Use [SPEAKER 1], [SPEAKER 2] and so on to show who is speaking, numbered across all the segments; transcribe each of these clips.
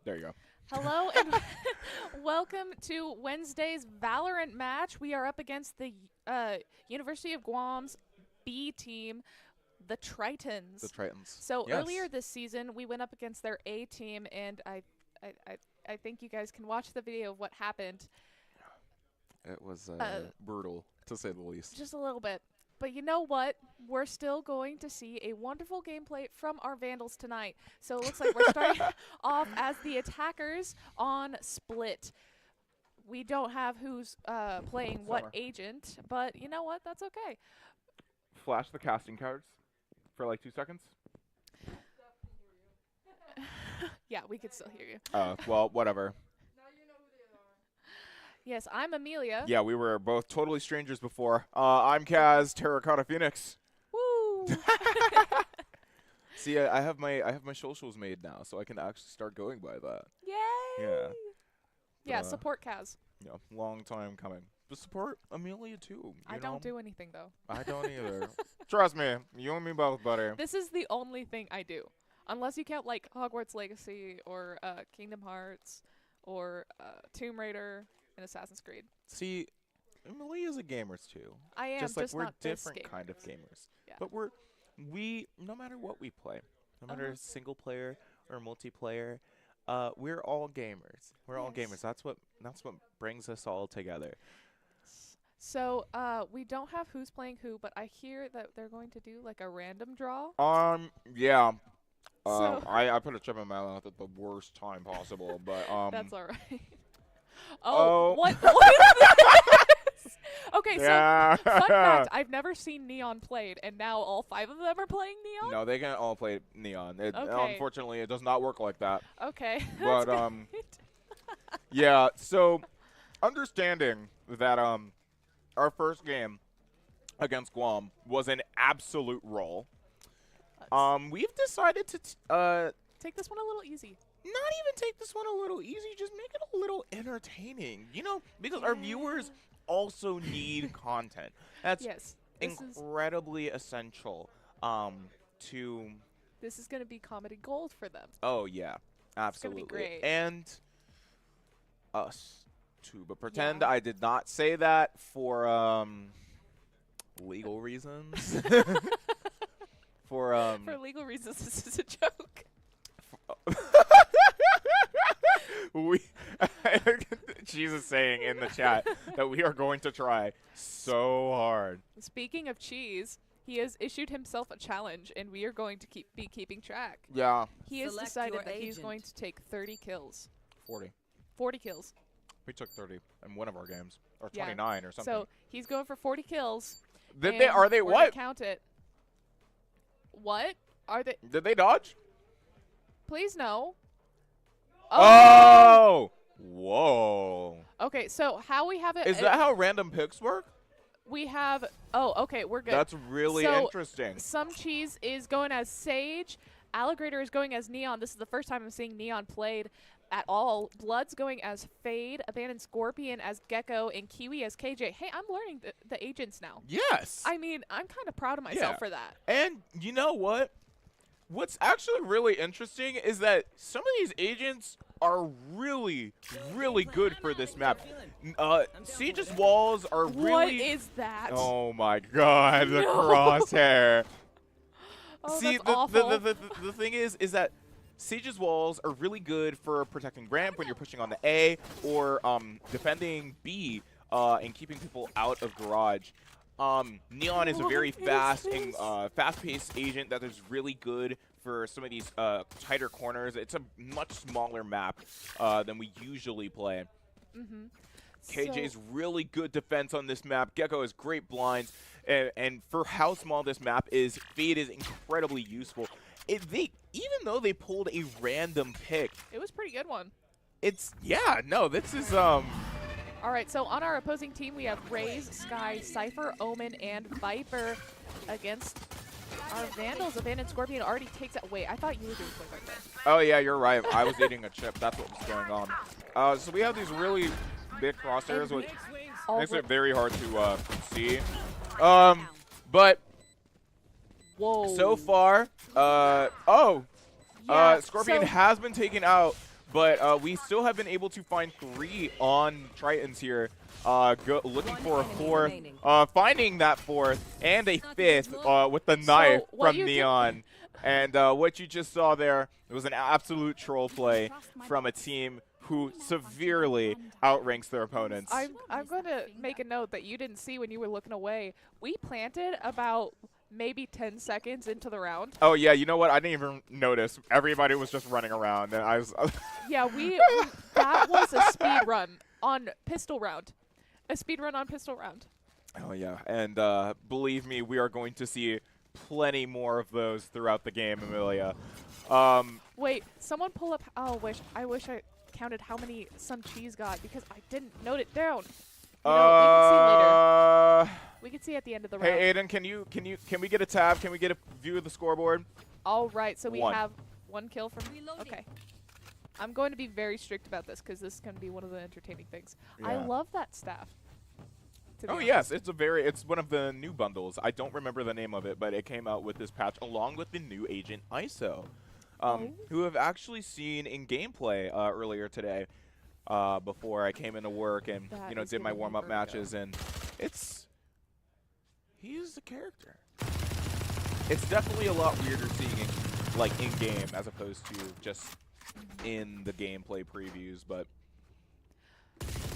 [SPEAKER 1] There you go.
[SPEAKER 2] Hello and welcome to Wednesday's VALORANT match. We are up against the University of Guam's B team, the Tritons.
[SPEAKER 1] The Tritons.
[SPEAKER 2] So
[SPEAKER 1] Yes.
[SPEAKER 2] earlier this season, we went up against their A team, and I think you guys can watch the video of what happened.
[SPEAKER 1] It was brutal, to say the least.
[SPEAKER 2] Just a little bit. But you know what? We're still going to see a wonderful gameplay from our Vandals tonight. So it looks like we're starting off as the attackers on Split. We don't have who's playing what agent, but you know what? That's okay.
[SPEAKER 3] Flash the casting cards for like 2 seconds.
[SPEAKER 2] Yeah, we could still hear you.
[SPEAKER 1] Well, whatever.
[SPEAKER 2] Yes, I'm Amelia.
[SPEAKER 1] Yeah, we were both totally strangers before. I'm Kaz, Terracotta Phoenix.
[SPEAKER 2] Woo!
[SPEAKER 1] See, I have my socials made now, so I can actually start going by that.
[SPEAKER 2] Yay!
[SPEAKER 1] Yeah.
[SPEAKER 2] Yeah, support Kaz.
[SPEAKER 1] Yeah, long time coming. But support Amelia too.
[SPEAKER 2] I don't do anything though.
[SPEAKER 1] I don't either. Trust me, you and me both, buddy.
[SPEAKER 2] This is the only thing I do, unless you count like Hogwarts Legacy or Kingdom Hearts or Tomb Raider and Assassin's Creed.
[SPEAKER 1] See, Amelia's a gamers too.
[SPEAKER 2] I am,
[SPEAKER 1] just like we're
[SPEAKER 2] not this
[SPEAKER 1] different
[SPEAKER 2] gamers.
[SPEAKER 1] kind of gamers.
[SPEAKER 2] Yeah.
[SPEAKER 1] But we no matter what we play, no matter single player or multiplayer, we're all gamers. We're all gamers. That's what brings us all together.
[SPEAKER 2] So we don't have who's playing who, but I hear that they're going to do like a random draw.
[SPEAKER 1] Yeah.
[SPEAKER 2] So
[SPEAKER 1] I put a chip in my mouth at the worst time possible, but
[SPEAKER 2] that's all right.
[SPEAKER 1] Oh.
[SPEAKER 2] What is this? Okay,
[SPEAKER 1] yeah.
[SPEAKER 2] so fun fact, I've never seen Neon played, and now all 5 of them are playing Neon?
[SPEAKER 1] No, they can all play Neon.
[SPEAKER 2] Okay.
[SPEAKER 1] Unfortunately, it does not work like that.
[SPEAKER 2] Okay.
[SPEAKER 1] But yeah, so understanding that our first game against Guam was an absolute roll. We've decided to
[SPEAKER 2] take this one a little easy.
[SPEAKER 1] not even take this one a little easy, just make it a little entertaining. You know, because our viewers also need content. That's incredibly essential to...
[SPEAKER 2] This is going to be comedy gold for them.
[SPEAKER 1] Oh, yeah. Absolutely.
[SPEAKER 2] It's gonna be great.
[SPEAKER 1] And us, too. But pretend I did not say that for legal reasons. For
[SPEAKER 2] legal reasons, this is a joke.
[SPEAKER 1] Jesus saying in the chat that we are going to try so hard.
[SPEAKER 2] Speaking of cheese, he has issued himself a challenge, and we are going to be keeping track.
[SPEAKER 1] Yeah.
[SPEAKER 2] He has decided that he's going to take 30 kills.
[SPEAKER 1] 40.
[SPEAKER 2] 40 kills.
[SPEAKER 1] We took 30 in one of our games, or 29 or something.
[SPEAKER 2] So he's going for 40 kills.
[SPEAKER 1] Are they what?
[SPEAKER 2] Count it. What are they?
[SPEAKER 1] Did they dodge?
[SPEAKER 2] Please no.
[SPEAKER 1] Oh! Whoa.
[SPEAKER 2] Okay, so how we have it...
[SPEAKER 1] Is that how random picks work?
[SPEAKER 2] We have... Oh, okay, we're good.
[SPEAKER 1] That's really interesting.
[SPEAKER 2] Some cheese is going as Sage. Alligator is going as Neon. This is the first time I'm seeing Neon played at all. Blood's going as Fade. Abandoned Scorpion as Gecko. And Kiwi as KJ. Hey, I'm learning the agents now.
[SPEAKER 1] Yes.
[SPEAKER 2] I mean, I'm kind of proud of myself for that.
[SPEAKER 1] And you know what? What's actually really interesting is that some of these agents are really, really good for this map. Siege's walls are really...
[SPEAKER 2] What is that?
[SPEAKER 1] Oh my god, the crosshair.
[SPEAKER 2] Oh,
[SPEAKER 1] See,
[SPEAKER 2] that's awful.
[SPEAKER 1] the thing is that Siege's walls are really good for protecting ramp when you're pushing on the A, or defending B and keeping people out of garage. Neon is a very fast-paced agent that is really good for some of these tighter corners. It's a much smaller map than we usually play. KJ's really good defense on this map. Gecko has great blinds, and for how small this map is, Fade is incredibly useful. Even though they pulled a random pick,
[SPEAKER 2] it was a pretty good one.
[SPEAKER 1] This is
[SPEAKER 2] All right, so on our opposing team, we have Raze, Sky, Cypher, Omen, and Viper against our Vandals. Abandoned Scorpion already takes it. Wait, I thought you were doing play-by-play.
[SPEAKER 1] Oh, yeah, you're right. I was eating a chip. That's what was going on. So we have these really big crosshairs, which makes it very hard to see. But so far, Scorpion has been taken out but we still have been able to find 3 on Tritons here. Looking for a 4th, finding that 4th and a 5th with the knife from Neon. And what you just saw there was an absolute troll play from a team who severely outranks their opponents.
[SPEAKER 2] I'm going to make a note that you didn't see when you were looking away. We planted about maybe 10 seconds into the round.
[SPEAKER 1] Oh yeah, you know what? I didn't even notice. Everybody was just running around, and I was.
[SPEAKER 2] Yeah, that was a speed run on pistol round. A speed run on pistol round.
[SPEAKER 1] Oh yeah, and believe me, we are going to see plenty more of those throughout the game, Amelia.
[SPEAKER 2] Wait, someone pull up. Oh, I wish I counted how many some cheese got because I didn't note it down. You know, we can see later. We can see at the end of the round.
[SPEAKER 1] Hey Aiden, can we get a tab? Can we get a view of the scoreboard?
[SPEAKER 2] All right, so we
[SPEAKER 1] 1.
[SPEAKER 2] have 1 kill from. Okay. I'm going to be very strict about this because this is going to be one of the entertaining things.
[SPEAKER 1] Yeah.
[SPEAKER 2] I love that staff.
[SPEAKER 1] Oh yes, it's one of the new bundles. I don't remember the name of it, but it came out with this patch along with the new agent ISO, who have actually seen in gameplay earlier today, before I came into work and did my warm-up matches, and he's a character. It's definitely a lot weirder seeing in game as opposed to just in the gameplay previews, but.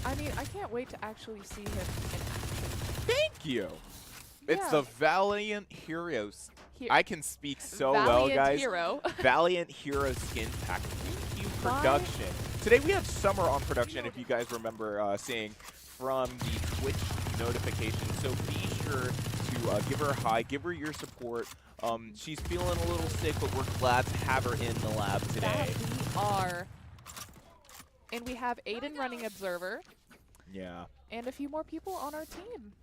[SPEAKER 2] I mean, I can't wait to actually see him in action.
[SPEAKER 1] Thank you.
[SPEAKER 2] Yeah.
[SPEAKER 1] It's the Valiant Heroes. I can speak so
[SPEAKER 2] Valiant
[SPEAKER 1] well, guys.
[SPEAKER 2] Hero.
[SPEAKER 1] Valiant Hero skin pack. Thank you, production. Today we have Summer on production, if you guys remember seeing from the Twitch notification. So be sure to give her a hi, give her your support. She's feeling a little sick, but we're glad to have her in the lab today.
[SPEAKER 2] We are. And we have Aiden running Observer.
[SPEAKER 1] Yeah.
[SPEAKER 2] And a few more people on our team.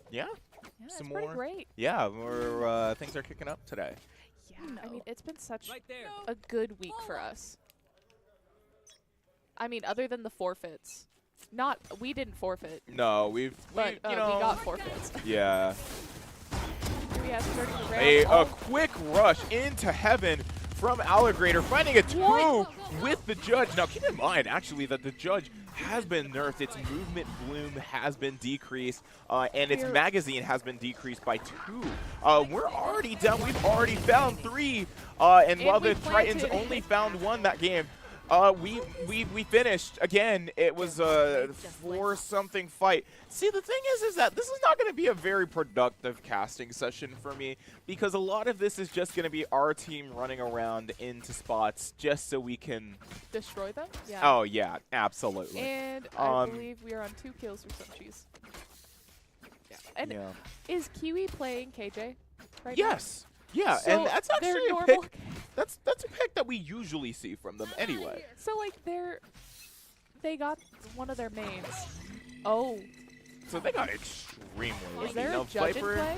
[SPEAKER 1] Yeah.
[SPEAKER 2] Yeah,
[SPEAKER 1] Some
[SPEAKER 2] it's pretty
[SPEAKER 1] more.
[SPEAKER 2] great.
[SPEAKER 1] Yeah, things are kicking up today.
[SPEAKER 2] Yeah, I mean, it's been such a good week for us. I mean, other than the forfeits. We didn't forfeit.
[SPEAKER 1] No, we
[SPEAKER 2] got forfeits.
[SPEAKER 1] Yeah.
[SPEAKER 2] Here we have starting the round.
[SPEAKER 1] A quick rush into heaven from Alligator, finding a 2 with the judge. Now, keep in mind, actually, that the judge has been nerfed. Its movement bloom has been decreased, and its magazine has been decreased by 2. We're already done. We've already found 3, and while the Tritons only found 1 that game, we finished again. It was a 4-something fight. See, the thing is that this is not going to be a very productive casting session for me because a lot of this is just going to be our team running around into spots just so we can
[SPEAKER 2] destroy them. Yeah.
[SPEAKER 1] Oh yeah, absolutely.
[SPEAKER 2] And I believe we are on 2 kills for some cheese. Yeah. And is Kiwi playing KJ right now?
[SPEAKER 1] Yes. Yeah,
[SPEAKER 2] so
[SPEAKER 1] and that's actually a pick. That's a pick that we usually see from them anyway.
[SPEAKER 2] So like they got one of their mains. Oh.
[SPEAKER 1] So they got extremely lucky.
[SPEAKER 2] Is there a judge in play?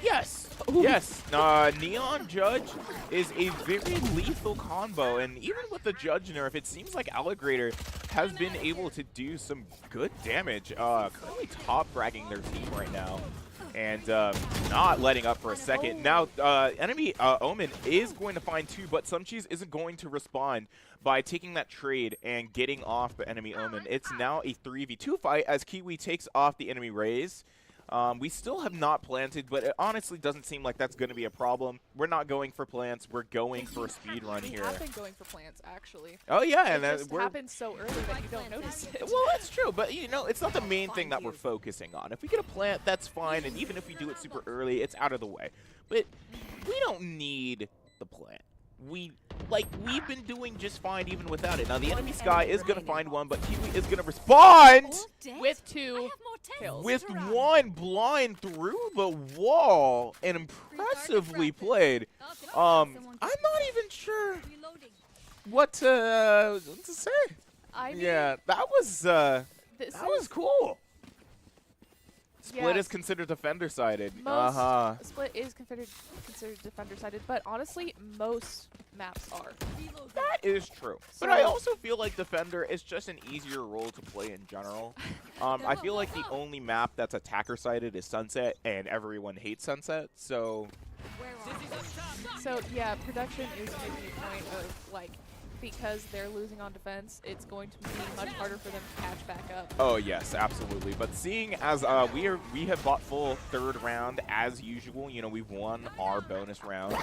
[SPEAKER 1] Yes.
[SPEAKER 2] Ooh.
[SPEAKER 1] Yes. Neon Judge is a very lethal combo, and even with the Judge nerf, it seems like Alligator has been able to do some good damage. Currently top fragging their team right now. And not letting up for a second. Now, enemy Omen is going to find 2, but Sumcheese isn't going to respond by taking that trade and getting off the enemy Omen. It's now a 3v2 fight as Kiwi takes off the enemy Raze. We still have not planted, but it honestly doesn't seem like that's going to be a problem. We're not going for plants. We're going for a speed run here.
[SPEAKER 2] We have been going for plants, actually.
[SPEAKER 1] Oh, yeah.
[SPEAKER 2] It just happens so early that you don't notice it.
[SPEAKER 1] Well, that's true, but, it's not the main thing that we're focusing on. If we get a plant, that's fine, and even if we do it super early, it's out of the way. But we don't need the plant. We've been doing just fine even without it. Now, the enemy Sky is going to find 1, but Kiwi is going to respond
[SPEAKER 2] with 2 kills.
[SPEAKER 1] With 1 blind through the wall and impressively played. I'm not even sure what to say.
[SPEAKER 2] I mean,
[SPEAKER 1] yeah, that was cool. Split is considered defender-sided.
[SPEAKER 2] Split is considered defender-sided, but honestly, most maps are.
[SPEAKER 1] That is true. But I also feel like defender is just an easier role to play in general. I feel like the only map that's attacker-sided is Sunset, and everyone hates Sunset, so...
[SPEAKER 2] So, yeah, production is making a point of, because they're losing on defense, it's going to be much harder for them to catch back up.
[SPEAKER 1] Oh yes, absolutely. But seeing as we have bought full third round as usual, you know, we've won our bonus round.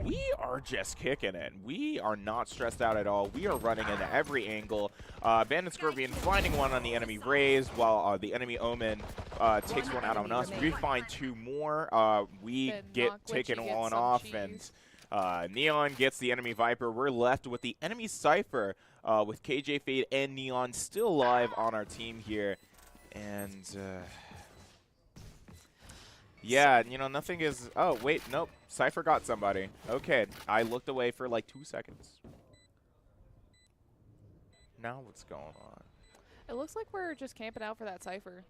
[SPEAKER 1] We are just kicking it. We are not stressed out at all. We are running into every angle. Bandit Scorpion finding one on the enemy Raze, while the enemy Omen takes one out on us. We find two more. We
[SPEAKER 2] Then
[SPEAKER 1] get
[SPEAKER 2] Not Glitchy
[SPEAKER 1] taken
[SPEAKER 2] gets
[SPEAKER 1] on
[SPEAKER 2] some
[SPEAKER 1] off,
[SPEAKER 2] cheese.
[SPEAKER 1] and Neon gets the enemy Viper. We're left with the enemy Cypher, with KJ Fade and Neon still alive on our team here. And yeah, you know, nothing is. Oh wait, nope. Cypher got somebody. Okay, I looked away for like 2 seconds. Now what's going on?
[SPEAKER 2] It looks like we're just camping out for that Cypher.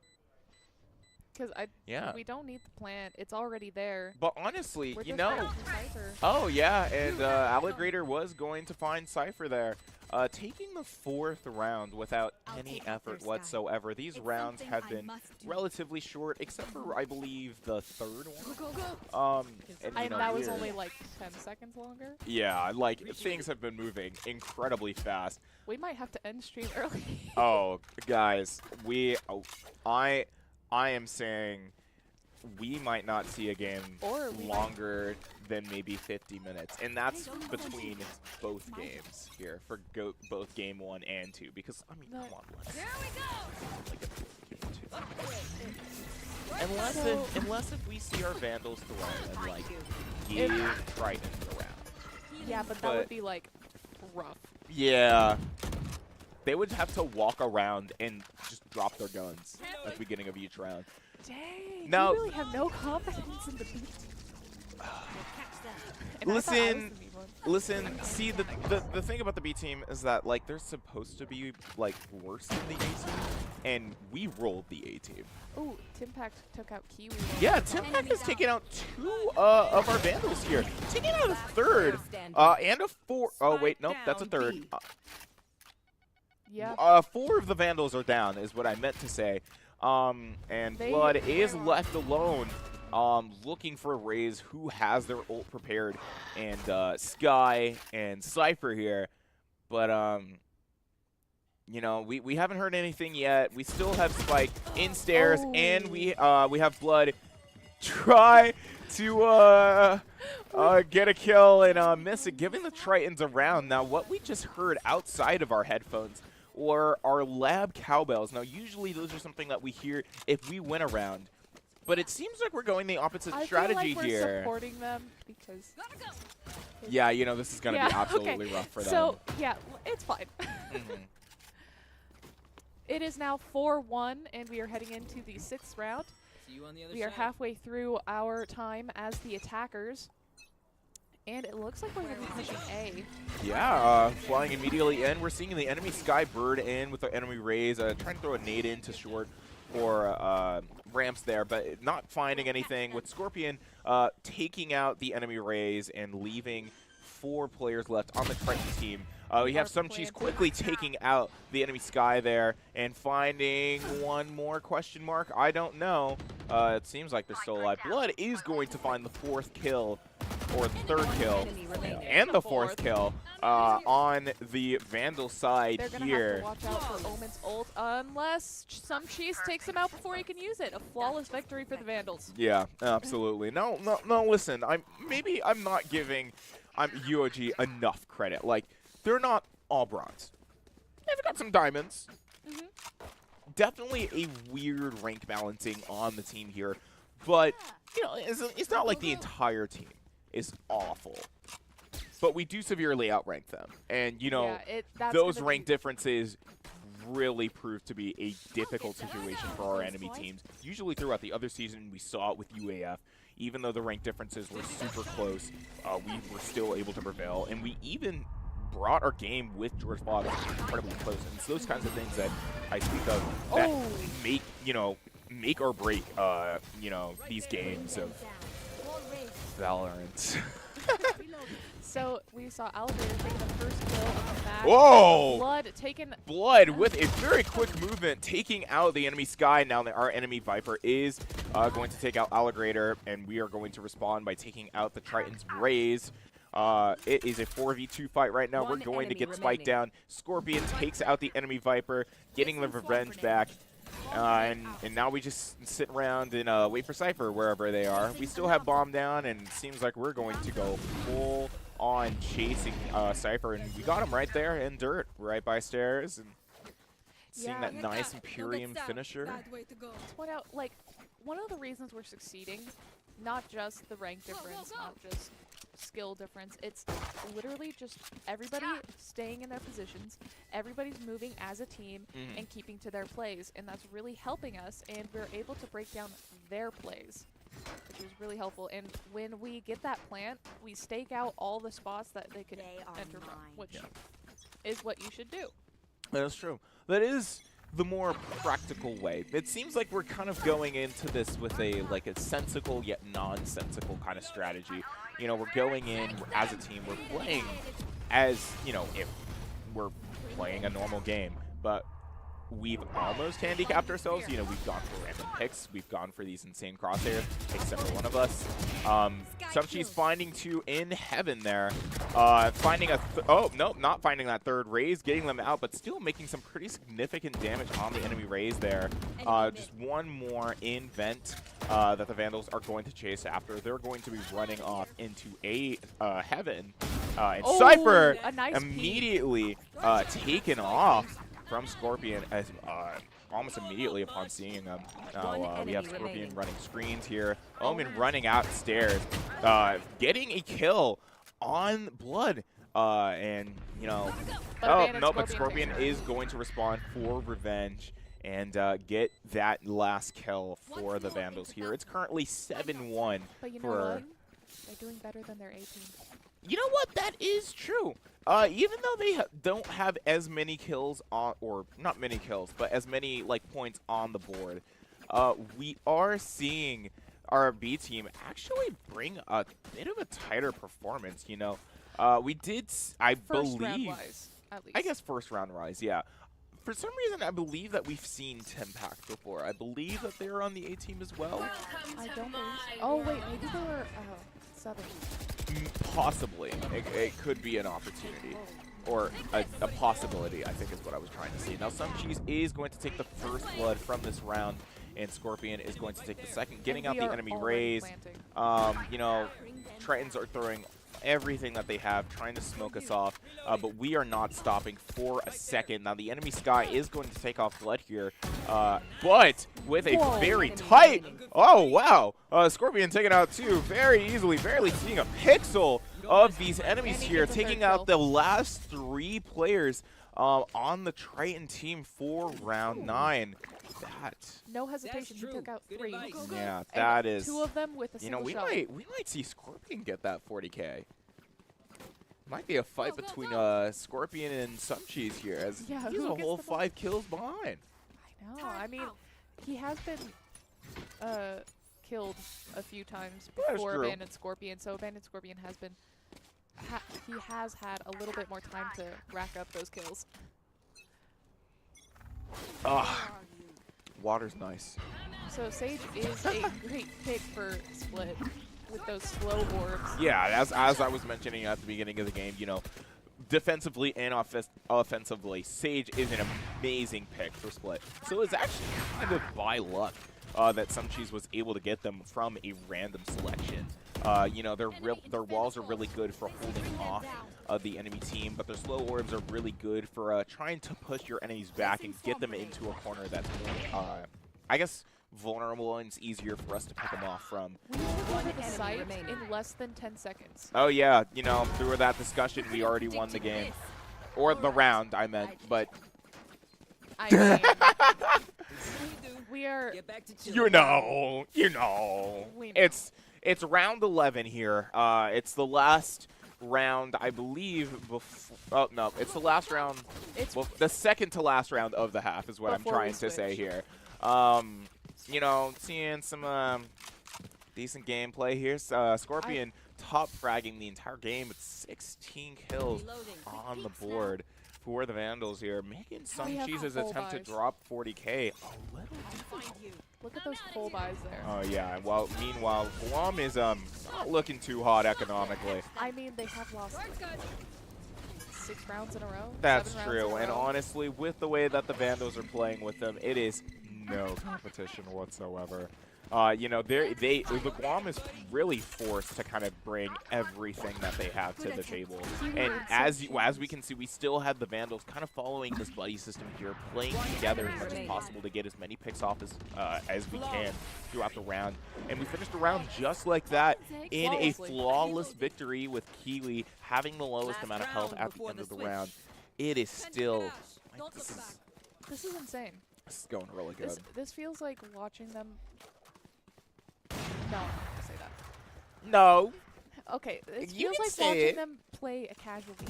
[SPEAKER 2] Because
[SPEAKER 1] Yeah.
[SPEAKER 2] we don't need the plant. It's already there.
[SPEAKER 1] But honestly,
[SPEAKER 2] We're
[SPEAKER 1] you
[SPEAKER 2] just
[SPEAKER 1] know.
[SPEAKER 2] waiting for Cypher.
[SPEAKER 1] Oh yeah, and Alligator was going to find Cypher there. Taking the 4th round without any effort whatsoever. These rounds have been relatively short, except for, I believe, the 3rd one. And, you know,
[SPEAKER 2] That was
[SPEAKER 1] we're-
[SPEAKER 2] only like 10 seconds longer.
[SPEAKER 1] Yeah, like, things have been moving incredibly fast.
[SPEAKER 2] We might have to end stream early.
[SPEAKER 1] Oh, guys, I am saying we might not see a game
[SPEAKER 2] Or we
[SPEAKER 1] longer than maybe 50 minutes, and that's between both games here for both game 1 and 2. Because I mean,
[SPEAKER 2] No.
[SPEAKER 1] come on, let's
[SPEAKER 4] There we go.
[SPEAKER 1] like unless if we see our Vandals throw and like give Triton around.
[SPEAKER 2] Yeah, but that
[SPEAKER 1] But-
[SPEAKER 2] would be like rough.
[SPEAKER 1] Yeah. They would have to walk around and just drop their guns at the beginning of each round.
[SPEAKER 2] Dang.
[SPEAKER 1] Now-
[SPEAKER 2] You really have no confidence in the beat. And I thought I was
[SPEAKER 1] Listen,
[SPEAKER 2] the mean one.
[SPEAKER 1] Listen, see, the thing about the B team is that, like, they're supposed to be, like, worse than the A team, and we rolled the A team.
[SPEAKER 2] Oh, Timpact took out Kiwi.
[SPEAKER 1] Yeah, Timpact has taken out 2 of our Vandals here. Taking out a 3rd, and a 4. Oh, wait, nope, that's a 3rd.
[SPEAKER 2] Yeah.
[SPEAKER 1] 4 of the Vandals are down, is what I meant to say. And
[SPEAKER 2] They-
[SPEAKER 1] Blood is left alone, looking for a Raze who has their ult prepared, and Sky and Cypher here. But, you know, we haven't heard anything yet. We still have Spike in stairs, and we have Blood try to get a kill and miss it, giving the Tritons a round. Now, what we just heard outside of our headphones or our lab cowbells. Now, usually those are something that we hear if we win a round, but it seems like we're going the opposite strategy
[SPEAKER 2] I feel like
[SPEAKER 1] here.
[SPEAKER 2] we're supporting them because.
[SPEAKER 1] Yeah, you know, this is going to be absolutely
[SPEAKER 2] okay.
[SPEAKER 1] rough for them.
[SPEAKER 2] So yeah, it's fine.
[SPEAKER 1] Mhm.
[SPEAKER 2] It is now 4-1, and we are heading into the 6th round.
[SPEAKER 4] See you on the other
[SPEAKER 2] We are
[SPEAKER 4] side.
[SPEAKER 2] halfway through our time as the attackers, and it looks like we're going to be pushing A.
[SPEAKER 1] Yeah, flying immediately in. We're seeing the enemy Skybird in with the enemy Raze, trying to throw a nade into short for ramps there, but not finding anything, with Scorpion taking out the enemy Raze and leaving 4 players left on the Triton team. We have some cheese quickly taking out the enemy Sky there and finding one more question mark. I don't know. It seems like they're still alive. Blood is going to find the 4th kill, or the 3rd kill, and the 4th kill on the Vandal side
[SPEAKER 2] They're going to
[SPEAKER 1] here.
[SPEAKER 2] have to watch out for Omen's ult, unless some cheese takes him out before he can use it. A flawless victory for the Vandals.
[SPEAKER 1] Yeah, absolutely. No, listen, I'm not giving UOG enough credit. Like, they're not all bronze. They've got some diamonds. Definitely a weird rank balancing on the team here, but you know, it's not like the entire team is awful. But we do severely outrank them, and you know,
[SPEAKER 2] Yeah, that's
[SPEAKER 1] those
[SPEAKER 2] gonna
[SPEAKER 1] rank
[SPEAKER 2] be-
[SPEAKER 1] differences really prove to be a difficult situation for our enemy teams. Usually throughout the other season, we saw it with UAF. Even though the rank differences were super close, we were still able to prevail, and we even brought our game with George Fox incredibly close. And it's those kinds of things that I speak of that make or break these games of Valorant.
[SPEAKER 2] So we saw Alligator taking the first kill of the match.
[SPEAKER 1] Whoa!
[SPEAKER 2] Blood taken.
[SPEAKER 1] Blood with a very quick movement, taking out the enemy Sky. Now that our enemy Viper is going to take out Alligator, and we are going to respond by taking out the Triton's Raze. It is a 4v2 fight right now.
[SPEAKER 5] One
[SPEAKER 1] We're going to
[SPEAKER 5] enemy
[SPEAKER 1] get Spike
[SPEAKER 5] remaining.
[SPEAKER 1] down. Scorpion takes out the enemy Viper, getting the revenge back. And now we just sit around and wait for Cypher wherever they are. We still have Bomb down, and it seems like we're going to go full on chasing Cypher. And we got him right there in dirt, right by stairs. And seeing
[SPEAKER 2] Yeah.
[SPEAKER 1] that nice Imperium finisher.
[SPEAKER 2] Point out, like, one of the reasons we're succeeding, not just the rank difference, not just skill difference, it's literally just everybody staying in their positions, everybody's moving as a team and keeping to their plays, and that's really helping us, and we're able to break down their plays, which is really helpful. And when we get that plant, we stake out all the spots that they could
[SPEAKER 5] They are
[SPEAKER 2] enter from,
[SPEAKER 5] mine.
[SPEAKER 2] which is what you should do.
[SPEAKER 1] That is true. That is the more practical way. It seems like we're kind of going into this with a sensical yet nonsensical kind of strategy. You know, we're going in as a team. We're playing as, you know, if we're playing a normal game, but we've almost handicapped ourselves. You know, we've gone for random picks. We've gone for these insane crosshairs, except for one of us. Sumchi's finding two in heaven there. Finding a... oh, no, not finding that third raise, getting them out, but still making some pretty significant damage on the enemy raise there. Just one more in vent that the Vandals are going to chase after. They're going to be running off into a heaven. And Cypher
[SPEAKER 2] a nice peek.
[SPEAKER 1] immediately taken off from Scorpion as almost immediately upon seeing them. We have Scorpion running screens here. Omen running out stairs, getting a kill on Blood. And, you know, but Scorpion is going to respond for revenge and get that last kill for the Vandals here. It's currently 7-1
[SPEAKER 2] But you know
[SPEAKER 1] for...
[SPEAKER 2] what? They're doing better than their A team.
[SPEAKER 1] You know what? That is true. Even though they don't have as many kills on, or not many kills, but as many points on the board, we are seeing our B team actually bring a bit of a tighter performance. You know, we did, I
[SPEAKER 2] First round
[SPEAKER 1] believe,
[SPEAKER 2] wise, at least.
[SPEAKER 1] I guess first round rise, yeah. For some reason, I believe that we've seen Timpact before. I believe that they're on the A team as well.
[SPEAKER 2] I don't believe so. Oh wait, maybe they were Southern.
[SPEAKER 1] Possibly. It could be an opportunity. Or a possibility, I think is what I was trying to say. Now, Sumcheese is going to take the first blood from this round, and Scorpion is going to take the second, getting out the enemy raise. You know, Tritons are throwing everything that they have, trying to smoke us off, but we are not stopping for a second. Now, the enemy Sky is going to take off blood here, but with a very tight... oh, wow. Scorpion taking out two very easily, barely seeing a pixel of these enemies here, taking out the last three players on the Triton team for round 9. That...
[SPEAKER 2] no hesitation, he took out 3.
[SPEAKER 1] yeah, that
[SPEAKER 2] and
[SPEAKER 1] is...
[SPEAKER 2] 2 of them with a
[SPEAKER 1] you know,
[SPEAKER 2] single
[SPEAKER 1] we
[SPEAKER 2] shot.
[SPEAKER 1] might see Scorpion get that 40K. Might be a fight between Scorpion and Sumcheese here, as
[SPEAKER 2] Yeah,
[SPEAKER 1] he's
[SPEAKER 2] who
[SPEAKER 1] a
[SPEAKER 2] gets
[SPEAKER 1] whole
[SPEAKER 2] the
[SPEAKER 1] 5 kills behind.
[SPEAKER 2] I know. I mean, he has been killed a few times
[SPEAKER 1] That is
[SPEAKER 2] before
[SPEAKER 1] true.
[SPEAKER 2] Abandoned Scorpion, so Abandoned Scorpion has been... he has had a little bit more time to rack up those kills.
[SPEAKER 1] Water's nice.
[SPEAKER 2] So Sage is a great pick for Split with those slow orbs.
[SPEAKER 1] Yeah, as I was mentioning at the beginning of the game, you know, defensively and offensively, Sage is an amazing pick for Split. So it's actually kind of by luck that Sumcheese was able to get them from a random selection. You know, their walls are really good for holding off the enemy team, but their slow orbs are really good for trying to push your enemies back and get them into a corner that's more, I guess, vulnerable, and it's easier for us to pick them off from.
[SPEAKER 2] We took over the site in less than 10 seconds.
[SPEAKER 1] Oh yeah, you know, through that discussion, we already won the game. Or the round, I meant, but...
[SPEAKER 2] I mean, we are...
[SPEAKER 4] Get back to
[SPEAKER 1] You know.
[SPEAKER 2] We know.
[SPEAKER 1] It's round 11 here. It's the last round, I believe, before... oh, no, it's the last round...
[SPEAKER 2] It's
[SPEAKER 1] well, the second to last round of the half is what I'm
[SPEAKER 2] Before we
[SPEAKER 1] trying to say
[SPEAKER 2] switch.
[SPEAKER 1] here. You know, seeing some decent gameplay here. Scorpion top fragging the entire game with 16 kills on the board for the Vandals here, making some
[SPEAKER 2] We have
[SPEAKER 1] Cheese's
[SPEAKER 2] full
[SPEAKER 1] attempt to
[SPEAKER 2] buys.
[SPEAKER 1] drop 40K.
[SPEAKER 2] Look at those full buys there.
[SPEAKER 1] Oh yeah. Well, meanwhile, Guam is not looking too hot economically.
[SPEAKER 2] I mean, they have lost like, 6 rounds in a row.
[SPEAKER 1] That's
[SPEAKER 2] 7 rounds in
[SPEAKER 1] true.
[SPEAKER 2] a
[SPEAKER 1] And
[SPEAKER 2] row.
[SPEAKER 1] honestly, with the way that the Vandals are playing with them, it is no competition whatsoever. You know, the Guam is really forced to kind of bring everything that they have to the table. And as we can see, we still have the Vandals kind of following this buddy system here, playing together as much as possible to get as many picks off as we can throughout the round. And we finished the round just like that in a flawless victory with Kiwi having the lowest amount of health at the end of the round. It is still like,
[SPEAKER 2] This is insane.
[SPEAKER 1] this is going really good.
[SPEAKER 2] This feels like watching them. No, I'm not gonna say that.
[SPEAKER 1] No.
[SPEAKER 2] Okay, it
[SPEAKER 1] You
[SPEAKER 2] feels
[SPEAKER 1] can
[SPEAKER 2] like
[SPEAKER 1] say
[SPEAKER 2] watching
[SPEAKER 1] it.
[SPEAKER 2] them play a casual game.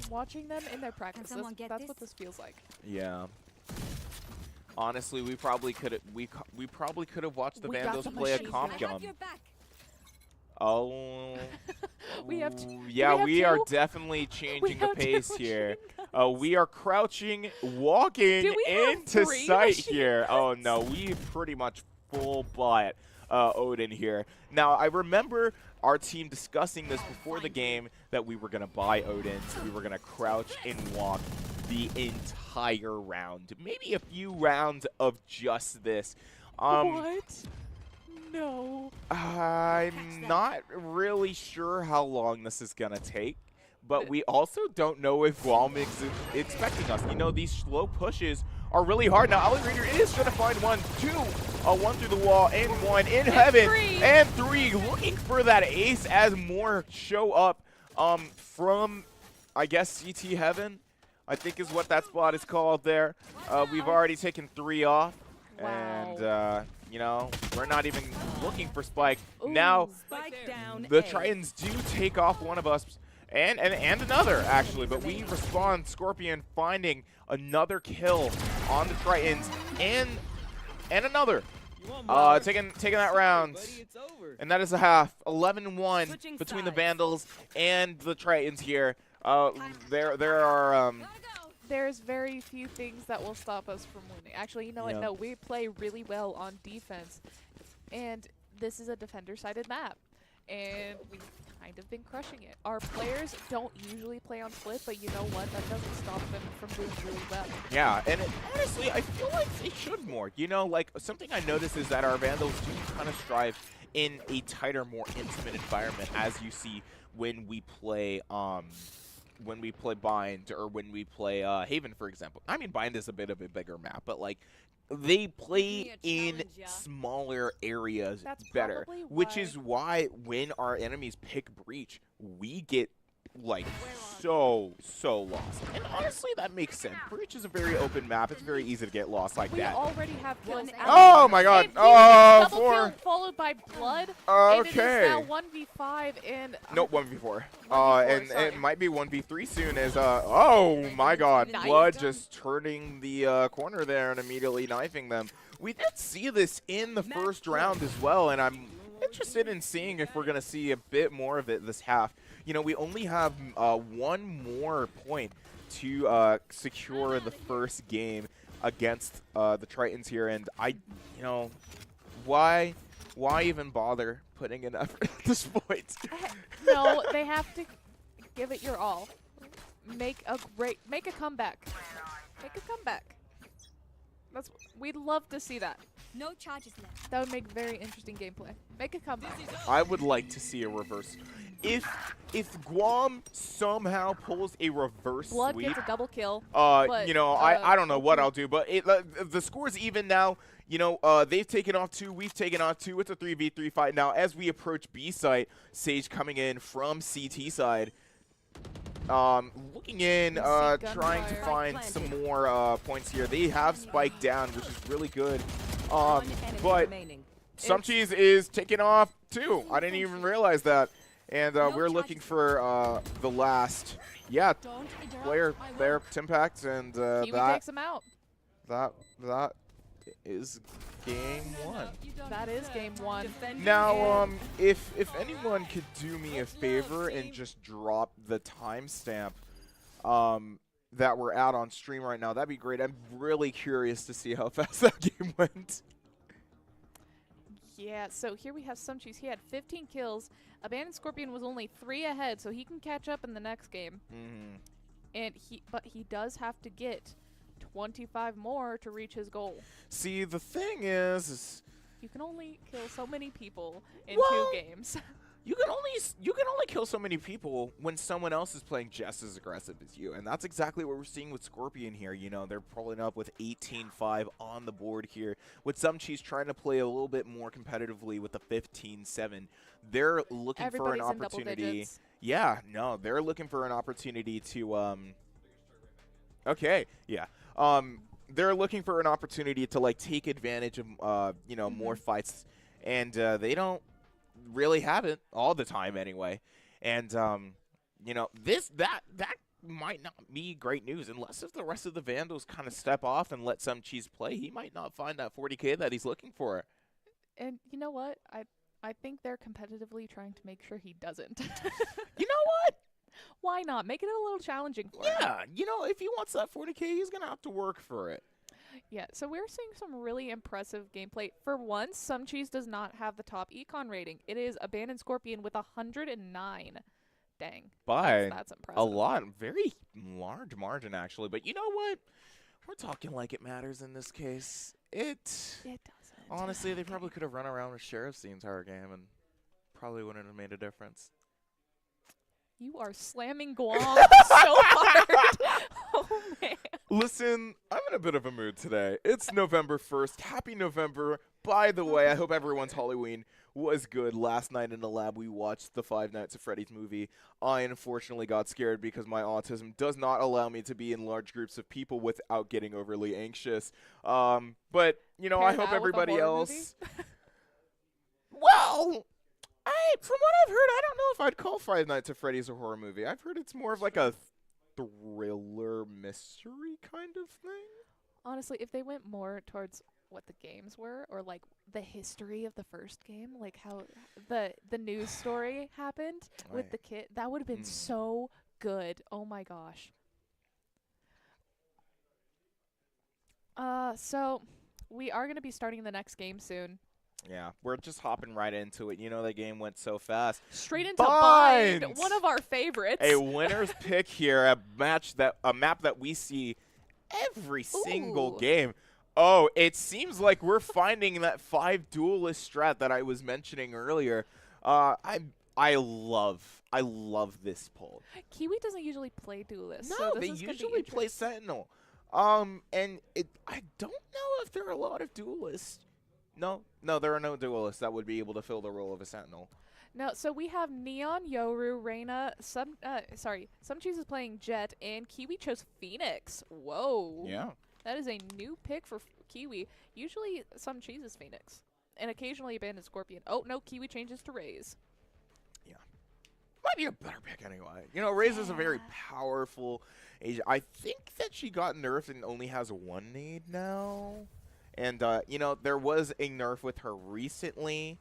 [SPEAKER 2] Watching them in their practice.
[SPEAKER 5] someone get
[SPEAKER 2] That's
[SPEAKER 5] this?
[SPEAKER 2] what this feels like.
[SPEAKER 1] Yeah. Honestly, we probably could have watched the
[SPEAKER 2] We got
[SPEAKER 1] Vandals
[SPEAKER 2] the
[SPEAKER 1] play a
[SPEAKER 2] machine
[SPEAKER 1] comp
[SPEAKER 2] gun.
[SPEAKER 1] gun. Oh.
[SPEAKER 2] We have
[SPEAKER 1] Yeah,
[SPEAKER 2] have
[SPEAKER 1] we are
[SPEAKER 2] two?
[SPEAKER 1] definitely
[SPEAKER 2] We
[SPEAKER 1] changing the
[SPEAKER 2] have 2
[SPEAKER 1] pace here.
[SPEAKER 2] machine
[SPEAKER 1] We are crouching, walking
[SPEAKER 2] Do we have
[SPEAKER 1] into
[SPEAKER 2] 3
[SPEAKER 1] sight
[SPEAKER 2] machine
[SPEAKER 1] here. Oh
[SPEAKER 2] guns?
[SPEAKER 1] no, we pretty much full butt Odin here. Now, I remember our team discussing this before the game that we were going to buy Odin, so we were going to crouch and walk the entire round. Maybe a few rounds of just this.
[SPEAKER 2] What? No.
[SPEAKER 1] I'm not really sure how long this is going to take, but we also don't know if Guam is expecting us. You know, these slow pushes are really hard. Now, Ali Raider is going to find 1, 2, 1 through the wall, and 1 in heaven,
[SPEAKER 2] 3.
[SPEAKER 1] and 3, looking for that ace as more show up from, I guess, CT Heaven, I think is what that spot is called there. We've already taken 3 off, and, you know, we're not even looking for Spike.
[SPEAKER 2] Ooh.
[SPEAKER 1] Now,
[SPEAKER 5] Spike down
[SPEAKER 1] the
[SPEAKER 5] A.
[SPEAKER 1] Tritons do take off one of us, and another, actually, but we respond. Scorpion finding another kill on the Tritons, and another. Taking that round. And that is a half. 11-1
[SPEAKER 5] Switching
[SPEAKER 1] between the
[SPEAKER 5] sides.
[SPEAKER 1] Vandals and the Tritons here. There are
[SPEAKER 2] There's very few things that will stop us from winning. Actually, you know what?
[SPEAKER 1] Yeah.
[SPEAKER 2] No, we play really well on defense. And this is a defender-sided map. And we've kind of been crushing it. Our players don't usually play on split, but you know what? That doesn't stop them from doing really well.
[SPEAKER 1] Yeah, and honestly, I feel like they should more. You know, like, something I noticed is that our Vandals do kind of strive in a tighter, more intimate environment, as you see when we play Bind or when we play Haven, for example. I mean, Bind is a bit of a bigger map, but, like, they play in smaller areas
[SPEAKER 2] That's
[SPEAKER 1] better,
[SPEAKER 2] probably
[SPEAKER 1] which
[SPEAKER 2] why-
[SPEAKER 1] is why when our enemies pick Breach, we get like so lost. And honestly, that makes sense. Breach is a very open map. It's very easy to get lost like
[SPEAKER 2] We
[SPEAKER 1] that.
[SPEAKER 2] already have kills.
[SPEAKER 1] Oh my god.
[SPEAKER 2] And
[SPEAKER 1] Oh,
[SPEAKER 2] double
[SPEAKER 1] 4.
[SPEAKER 2] kill followed by blood. And it is
[SPEAKER 1] Okay.
[SPEAKER 2] now 1v5 and
[SPEAKER 1] Nope, 1v4.
[SPEAKER 2] 1v4,
[SPEAKER 1] And
[SPEAKER 2] sorry.
[SPEAKER 1] it might be 1v3 soon as, oh my god,
[SPEAKER 2] Nice.
[SPEAKER 1] Blood just turning the corner there and immediately knifing them. We did see this in the first round as well, and I'm interested in seeing if we're going to see a bit more of it this half. You know, we only have 1 more point to secure the first game against the Tritons here, and you know, why even bother putting in effort at this point?
[SPEAKER 2] no, they have to give it your all. Make a comeback. Make a comeback. We'd love to see that.
[SPEAKER 5] No charges left.
[SPEAKER 2] That would make very interesting gameplay. Make a comeback.
[SPEAKER 1] I would like to see a reverse. If Guam somehow pulls a reverse
[SPEAKER 2] Blood
[SPEAKER 1] sweep,
[SPEAKER 2] gets a double kill. but,
[SPEAKER 1] you know, I don't know what I'll do, but the score's even now. You know, they've taken off 2, we've taken off 2. It's a 3v3 fight now. As we approach B site, Sage coming in from CT side. Looking in, trying to find some more points here. They have Spike down, which is really good. But Some Cheese is taking off too. I didn't even realize that. And we're looking for the last, player there, Timpact, and
[SPEAKER 2] Kiwi takes him out.
[SPEAKER 1] that is game 1.
[SPEAKER 2] That is game 1.
[SPEAKER 1] Now, if anyone could do me a favor and just drop the timestamp, that were out on stream right now, that'd be great. I'm really curious to see how fast that game went.
[SPEAKER 2] Yeah, so here we have Sumcheese. He had 15 kills. Abandoned Scorpion was only 3 ahead, so he can catch up in the next game. And but he does have to get 25 more to reach his goal.
[SPEAKER 1] See, the thing is
[SPEAKER 2] You can only kill so many people in
[SPEAKER 1] Well,
[SPEAKER 2] 2 games.
[SPEAKER 1] you can only kill so many people when someone else is playing just as aggressive as you, and that's exactly what we're seeing with Scorpion here. You know, they're pulling up with 18-5 on the board here, with Sumcheese trying to play a little bit more competitively with the 15-7. They're looking for an
[SPEAKER 2] Everybody's in double
[SPEAKER 1] opportunity.
[SPEAKER 2] digits.
[SPEAKER 1] Yeah, no, they're looking for an opportunity to okay, yeah. They're looking for an opportunity to like take advantage of you know, more fights, and they don't really have it all the time anyway. And you know, that might not be great news unless if the rest of the Vandals kind of step off and let Sumcheese play. He might not find that 40K that he's looking for.
[SPEAKER 2] And you know what? I think they're competitively trying to make sure he doesn't.
[SPEAKER 1] You know what?
[SPEAKER 2] Why not? Make it a little challenging for him.
[SPEAKER 1] Yeah, you know, if he wants that 40K, he's going to have to work for it.
[SPEAKER 2] Yeah, so we're seeing some really impressive gameplay. For once, Sumcheese does not have the top econ rating. It is Abandoned Scorpion with 109. Dang.
[SPEAKER 1] By
[SPEAKER 2] That's impressive.
[SPEAKER 1] a lot. Very large margin, actually. But you know what? We're talking like it matters in this case. It
[SPEAKER 2] doesn't.
[SPEAKER 1] Honestly, they probably could have run around with sheriffs the entire game and probably wouldn't have made a difference.
[SPEAKER 2] You are slamming Guam so hard. Oh, man.
[SPEAKER 1] Listen, I'm in a bit of a mood today. It's November 1st. Happy November. By the way, I hope everyone's Halloween was good. Last night in the lab, we watched the Five Nights at Freddy's movie. I unfortunately got scared because my autism does not allow me to be in large groups of people without getting overly anxious. But, you know,
[SPEAKER 2] Pair
[SPEAKER 1] I hope
[SPEAKER 2] that with a
[SPEAKER 1] everybody
[SPEAKER 2] horror
[SPEAKER 1] else... Well, from what I've heard, I don't know if I'd call Five Nights at Freddy's a horror movie. I've heard it's more of like a thriller mystery kind of thing.
[SPEAKER 2] Honestly, if they went more towards what the games were, or like the history of the first game, like how the news story happened with
[SPEAKER 1] Right.
[SPEAKER 2] the kid, that would have been so good. Oh my gosh. So we are going to be starting the next game soon.
[SPEAKER 1] Yeah, we're just hopping right into it. You know, the game went so fast.
[SPEAKER 2] Straight into Bind,
[SPEAKER 1] Bind!
[SPEAKER 2] one of our favorites.
[SPEAKER 1] A winner's pick here, a map that we see every single
[SPEAKER 2] Ooh.
[SPEAKER 1] game. Oh, it seems like we're finding that 5 duelist strat that I was mentioning earlier. I love this pull.
[SPEAKER 2] Kiwi doesn't usually play duelist.
[SPEAKER 1] No,
[SPEAKER 2] so this
[SPEAKER 1] they
[SPEAKER 2] is gonna be
[SPEAKER 1] usually play
[SPEAKER 2] interesting.
[SPEAKER 1] Sentinel. And I don't know if there are a lot of duelists. No, there are no duelists that would be able to fill the role of a Sentinel.
[SPEAKER 2] No, so we have Neon, Yoru, Reina, Sumcheese is playing Jet, and Kiwi chose Phoenix. Whoa.
[SPEAKER 1] Yeah.
[SPEAKER 2] That is a new pick for Kiwi. Usually Sumcheese is Phoenix, and occasionally Abandoned Scorpion. Oh, no, Kiwi changes to Raze.
[SPEAKER 1] Yeah. Might be a better pick anyway. You know, Raze is a very powerful agent. I think that she got nerfed and only has 1 nade now. And, you know, there was a nerf with her recently.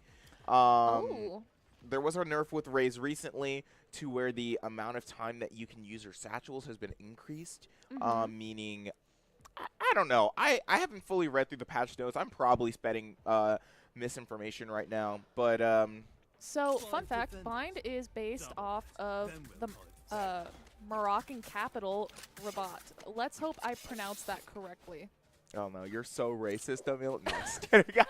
[SPEAKER 1] There was a nerf with Raze recently to where the amount of time that you can use her satchels has been increased. Meaning, I don't know. I haven't fully read through the patch notes. I'm probably spreading misinformation right now. But,
[SPEAKER 2] So, fun fact, Bind is based off of the Moroccan capital, Rabat. Let's hope I pronounced that correctly.
[SPEAKER 1] oh no, you're so racist, Emil. No, just kidding.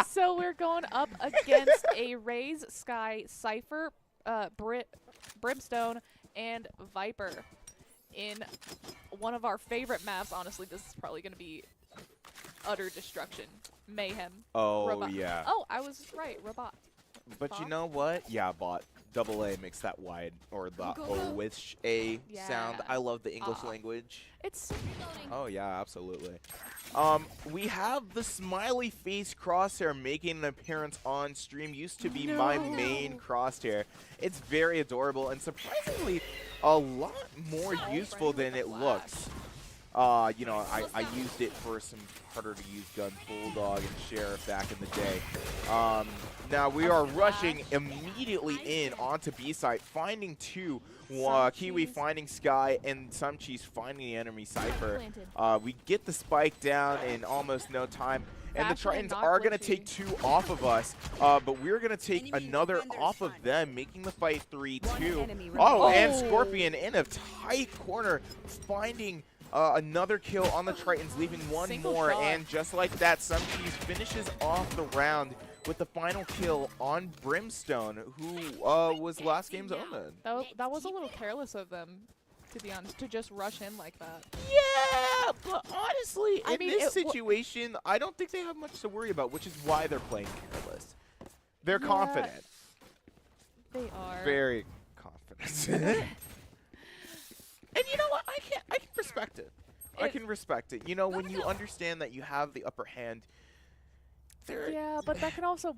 [SPEAKER 2] So we're going up against a Raze, Sky, Cypher, Brimstone, and Viper in one of our favorite maps. Honestly, this is probably going to be utter destruction. Mayhem.
[SPEAKER 1] Oh,
[SPEAKER 2] Rabat.
[SPEAKER 1] yeah.
[SPEAKER 2] Oh, I was right. Rabat.
[SPEAKER 1] But you
[SPEAKER 2] Bot?
[SPEAKER 1] know what? Yeah, bot. Double A makes that wide, or the O-wish A sound.
[SPEAKER 2] Yeah.
[SPEAKER 1] I love the English language.
[SPEAKER 2] It's
[SPEAKER 1] Oh, yeah, absolutely. We have the smiley face crosshair making an appearance on stream. Used to be my main crosshair. It's very adorable and surprisingly a lot more useful than it looks. You know, I used it for some harder to use guns, Bulldog and Sheriff back in the day. Now we are rushing immediately in onto B site, finding two. Kiwi finding Sky and Sumcheese finding the enemy Cypher. We get the spike down in almost no time. And the Tritons are going to take two off of us, but we're going to take another off of them, making the fight 3-2. Oh, and Scorpion in a tight corner, finding another kill on the Tritons, leaving one more. And just like that, Sumcheese finishes off the round with the final kill on Brimstone, who was last game's omen.
[SPEAKER 2] That was a little careless of them, to be honest, to just rush in like that.
[SPEAKER 1] Yeah, but honestly, in this situation, I don't think they have much to worry about, which is why they're playing careless. They're confident.
[SPEAKER 2] They are.
[SPEAKER 1] Very confident. And you know what? I can respect it. I can respect it. You know, when you understand that you have the upper hand.
[SPEAKER 2] Yeah, but that can also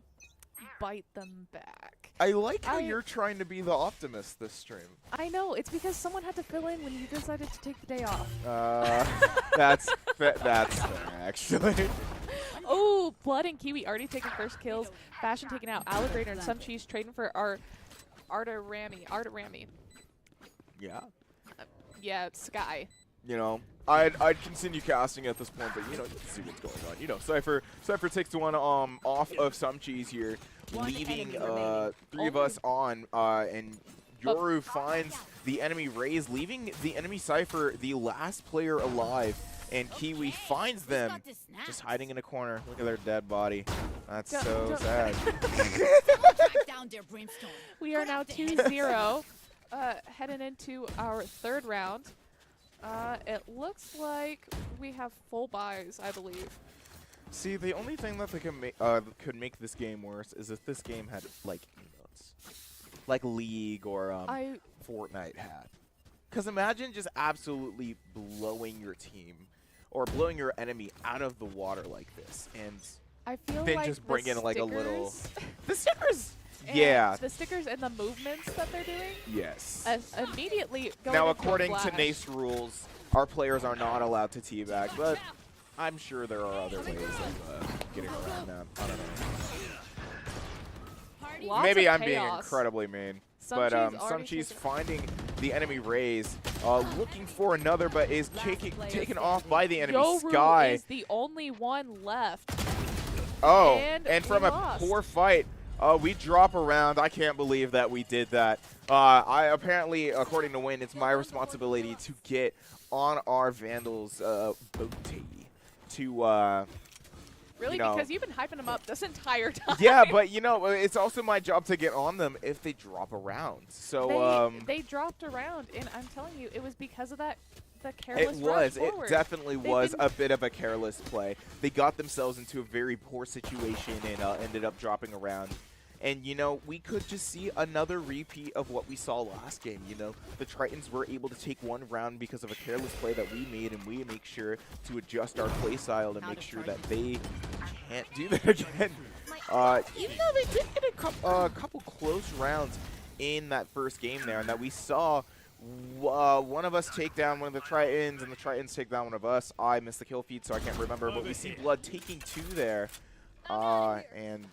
[SPEAKER 2] bite them back.
[SPEAKER 1] I like how you're trying to be the optimist this stream.
[SPEAKER 2] I know. It's because someone had to fill in when you decided to take the day off.
[SPEAKER 1] That's fair, actually.
[SPEAKER 2] Oh, Blood and Kiwi already taking first kills. Fashion taken out. Alligator and Sumcheese trading for our Artarami.
[SPEAKER 1] Yeah.
[SPEAKER 2] Yeah, Sky.
[SPEAKER 1] You know, I'd continue casting at this point, but you know, you can see what's going on. You know, Cypher takes one off of Sumcheese here, leaving three of us on, and Yoru finds the enemy Raze, leaving the enemy Cypher the last player alive, and Kiwi finds them just hiding in a corner. Look at their dead body. That's so sad.
[SPEAKER 2] We are now 2-0, heading into our third round. It looks like we have full buys, I believe.
[SPEAKER 1] See, the only thing that they can could make this game worse is if this game had like emotes, like League or Fortnite had. Because imagine just absolutely blowing your team or blowing your enemy out of the water like this, and
[SPEAKER 2] I feel
[SPEAKER 1] then
[SPEAKER 2] like
[SPEAKER 1] just bring in like a little. The stickers.
[SPEAKER 2] Yeah. The stickers and the movements that they're doing.
[SPEAKER 1] Yes.
[SPEAKER 2] Immediately going
[SPEAKER 1] now,
[SPEAKER 2] into
[SPEAKER 1] according
[SPEAKER 2] Flash.
[SPEAKER 1] to NACE rules, our players are not allowed to teabag, but I'm sure there are other ways of getting around that. I don't know.
[SPEAKER 2] Lots
[SPEAKER 1] Maybe
[SPEAKER 2] of
[SPEAKER 1] I'm being
[SPEAKER 2] chaos.
[SPEAKER 1] incredibly mean.
[SPEAKER 2] Sumcheese
[SPEAKER 1] But
[SPEAKER 2] already
[SPEAKER 1] Sumcheese finding the enemy Raze, looking for another, but is taken off by the enemy
[SPEAKER 2] Yoru
[SPEAKER 1] Sky.
[SPEAKER 2] is the only one left.
[SPEAKER 1] Oh,
[SPEAKER 2] and
[SPEAKER 1] from
[SPEAKER 2] we
[SPEAKER 1] a
[SPEAKER 2] lost.
[SPEAKER 1] poor fight, we drop around. I can't believe that we did that. Apparently, according to Win, it's my responsibility to get on our Vandals booty to
[SPEAKER 2] Really?
[SPEAKER 1] you know,
[SPEAKER 2] because you've been hyping them up this entire time.
[SPEAKER 1] yeah, but you know, it's also my job to get on them if they drop around. So
[SPEAKER 2] they dropped around, and I'm telling you, it was because of that. The careless
[SPEAKER 1] it definitely was a bit of a careless play. They got themselves into a very poor situation and ended up dropping around. And, you know, we could just see another repeat of what we saw last game. You know, the Tritons were able to take one round because of a careless play that we made, and we make sure to adjust our play style to make sure that they can't do that again. Even though they did get a couple close rounds in that first game there, and that we saw one of us take down one of the Tritons, and the Tritons take down one of us. I missed the kill feed, so I can't remember, but we see Blood taking two there. And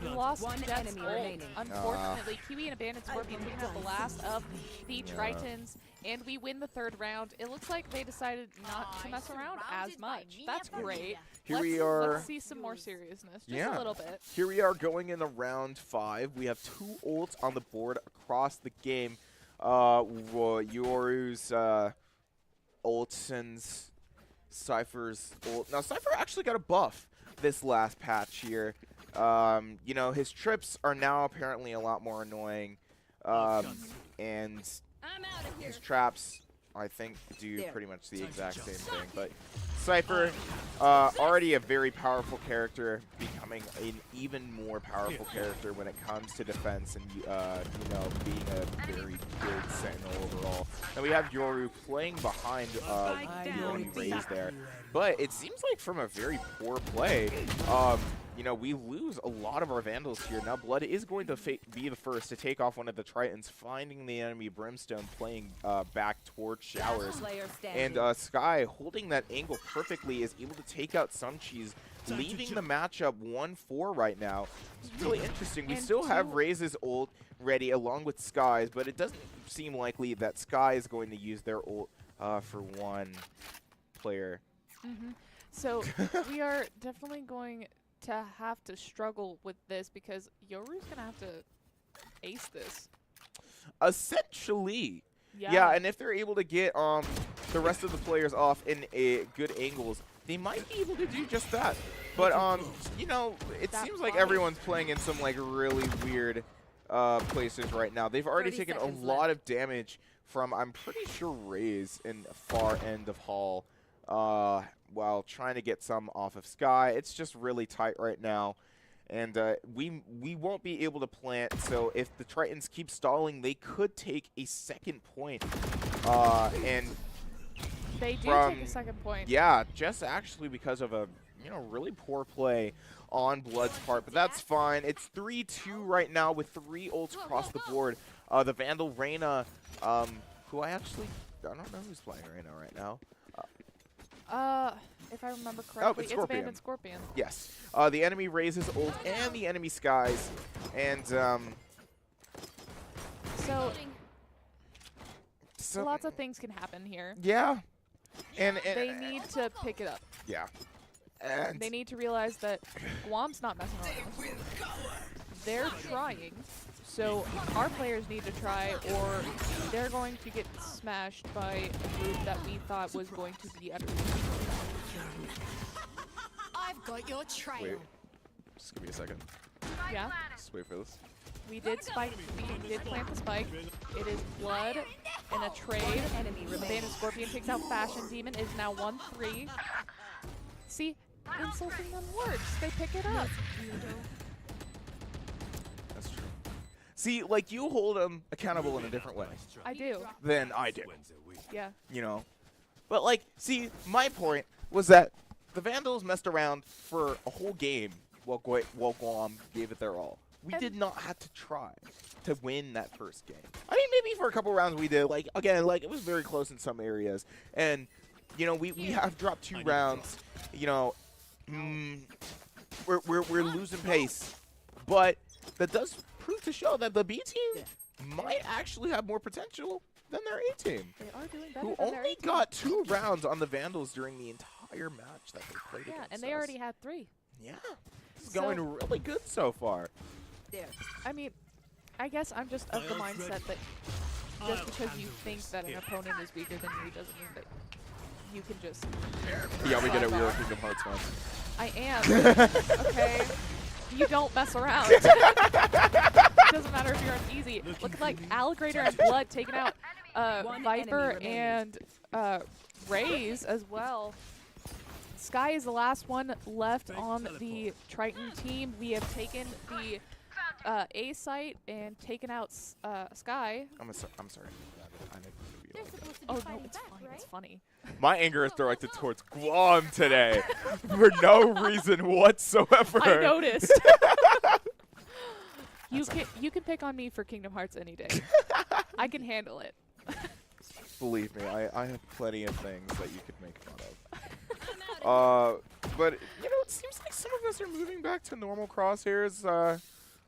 [SPEAKER 2] we lost Jet's ult. Unfortunately, Kiwi and Abandoned Scorpion taking out the last of the Tritons, and we win the third round. It looks like they decided not to mess around as much. That's great. Let's see some more seriousness, just a little bit.
[SPEAKER 1] Here we are going into round 5. We have 2 ults on the board across the game. Yoru's ult and Cypher's ult. Now, Cypher actually got a buff this last patch here. You know, his trips are now apparently a lot more annoying, and his traps, I think, do pretty much the exact same thing. But Cypher, already a very powerful character, becoming an even more powerful character when it comes to defense and, you know, being a very good Sentinel overall. And we have Yoru playing behind the only Raze there. But it seems like from a very poor play, you know, we lose a lot of our Vandals here. Now Blood is going to be the first to take off one of the Tritons, finding the enemy Brimstone playing back towards Showers. And Sky, holding that angle perfectly, is able to take out Sumcheese, leaving the matchup 1-4 right now. It's really interesting. We still have Raze's ult ready along with Sky's, but it doesn't seem likely that Sky is going to use their ult for one player.
[SPEAKER 2] So we are definitely going to have to struggle with this because Yoru's going to have to ace this.
[SPEAKER 1] Essentially. Yeah, and if they're able to get the rest of the players off in good angles, they might be able to do just that. But, you know, it seems like everyone's playing in some, like, really weird places right now. They've already taken a lot of damage from, I'm pretty sure, Raze in far end of Hall while trying to get some off of Sky. It's just really tight right now. And we won't be able to plant, so if the Tritons keep stalling, they could take a second point. And
[SPEAKER 2] they do take a second point.
[SPEAKER 1] Yeah, just actually because of a really poor play on Blood's part, but that's fine. It's 3-2 right now with 3 ults across the board. The Vandal Reyna, who I don't know who's playing Reyna right now.
[SPEAKER 2] If I remember correctly,
[SPEAKER 1] it's Scorpion.
[SPEAKER 2] Bandit Scorpion.
[SPEAKER 1] Yes. The enemy raises ult and the enemy Skies. And,
[SPEAKER 2] so lots of things can happen here.
[SPEAKER 1] Yeah. And
[SPEAKER 2] they need to pick it up.
[SPEAKER 1] Yeah. And
[SPEAKER 2] they need to realize that Guam's not messing around. They're trying. So our players need to try, or they're going to get smashed by a group that we thought was going to be under.
[SPEAKER 5] I've got your trail.
[SPEAKER 1] Wait, just give me a second.
[SPEAKER 2] Yeah.
[SPEAKER 1] Just wait for this.
[SPEAKER 2] We did spike. We did plant the spike. It is Blood in a trade. Bandit Scorpion takes out Fashion Demon. Is now 1-3. See, insulting them works. They pick it up.
[SPEAKER 1] That's true. See, like, you hold them accountable in a different way.
[SPEAKER 2] I do.
[SPEAKER 1] Than I do.
[SPEAKER 2] Yeah.
[SPEAKER 1] You know? But, like, see, my point was that the Vandals messed around for a whole game while Guam gave it their all. We did not have to try to win that first game. I mean, maybe for a couple rounds we did. Like, again, like, it was very close in some areas. And, you know, we have dropped 2 rounds. You know, we're losing pace. But that does prove to show that the B team might actually have more potential than their A team.
[SPEAKER 2] They are doing better
[SPEAKER 1] who
[SPEAKER 2] than their
[SPEAKER 1] only
[SPEAKER 2] A team.
[SPEAKER 1] got 2 rounds on the Vandals during the entire match that they played against
[SPEAKER 2] and they
[SPEAKER 1] us.
[SPEAKER 2] already had 3.
[SPEAKER 1] Yeah. It's going really good so far.
[SPEAKER 2] I mean, I guess I'm just of the mindset that just because you think that an opponent is weaker than you doesn't mean that you can just...
[SPEAKER 1] Yeah, we get it. We are Kingdom Hearts fans.
[SPEAKER 2] I am. Okay? You don't mess around. Doesn't matter if you're on easy. Look like Alligator and Blood taking out Viper and Raze as well. Sky is the last one left on the Triton team. We have taken the A site and taken out Sky.
[SPEAKER 1] I'm sorry.
[SPEAKER 2] Oh no, it's fine. It's funny.
[SPEAKER 1] My anger is directed towards Guam today for no reason whatsoever.
[SPEAKER 2] I noticed. You can pick on me for Kingdom Hearts any day. I can handle it.
[SPEAKER 1] Believe me, I have plenty of things that you could make fun of. But you know, it seems like some of us are moving back to normal crosshairs.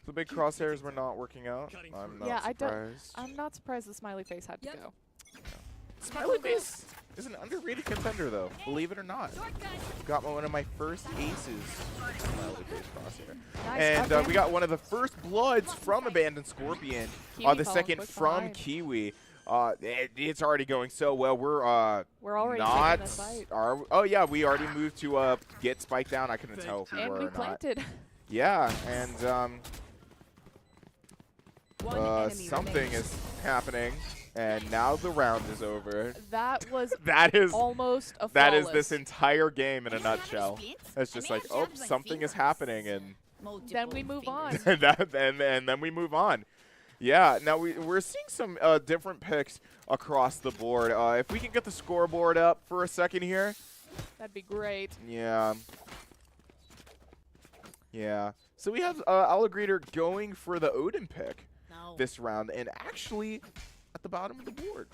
[SPEAKER 1] The big crosshairs were not working out. I'm not surprised.
[SPEAKER 2] I'm not surprised the smiley face had to go.
[SPEAKER 1] Smiley face is an underrated contender, though. Believe it or not. Got one of my first aces. Smiley face crosshair.
[SPEAKER 2] Nice.
[SPEAKER 1] And we got one of the first bloods from Abandoned Scorpion. The second from Kiwi. It's already going so well. We're
[SPEAKER 2] already
[SPEAKER 1] not.
[SPEAKER 2] taking the site.
[SPEAKER 1] Oh yeah, we already moved to get spiked down. I couldn't tell if we were or not.
[SPEAKER 2] planted.
[SPEAKER 1] Yeah, and something is happening. And now the round is over.
[SPEAKER 2] That was almost a flawless.
[SPEAKER 1] That is this entire game in a nutshell. It's just like, oh, something is happening, and
[SPEAKER 2] then we move on.
[SPEAKER 1] and then we move on. Yeah, now we're seeing some different picks across the board. If we can get the scoreboard up for a second here.
[SPEAKER 2] That'd be great.
[SPEAKER 1] Yeah. Yeah. So we have Alligator going for the Odin pick
[SPEAKER 4] No.
[SPEAKER 1] this round, and actually at the bottom of the board.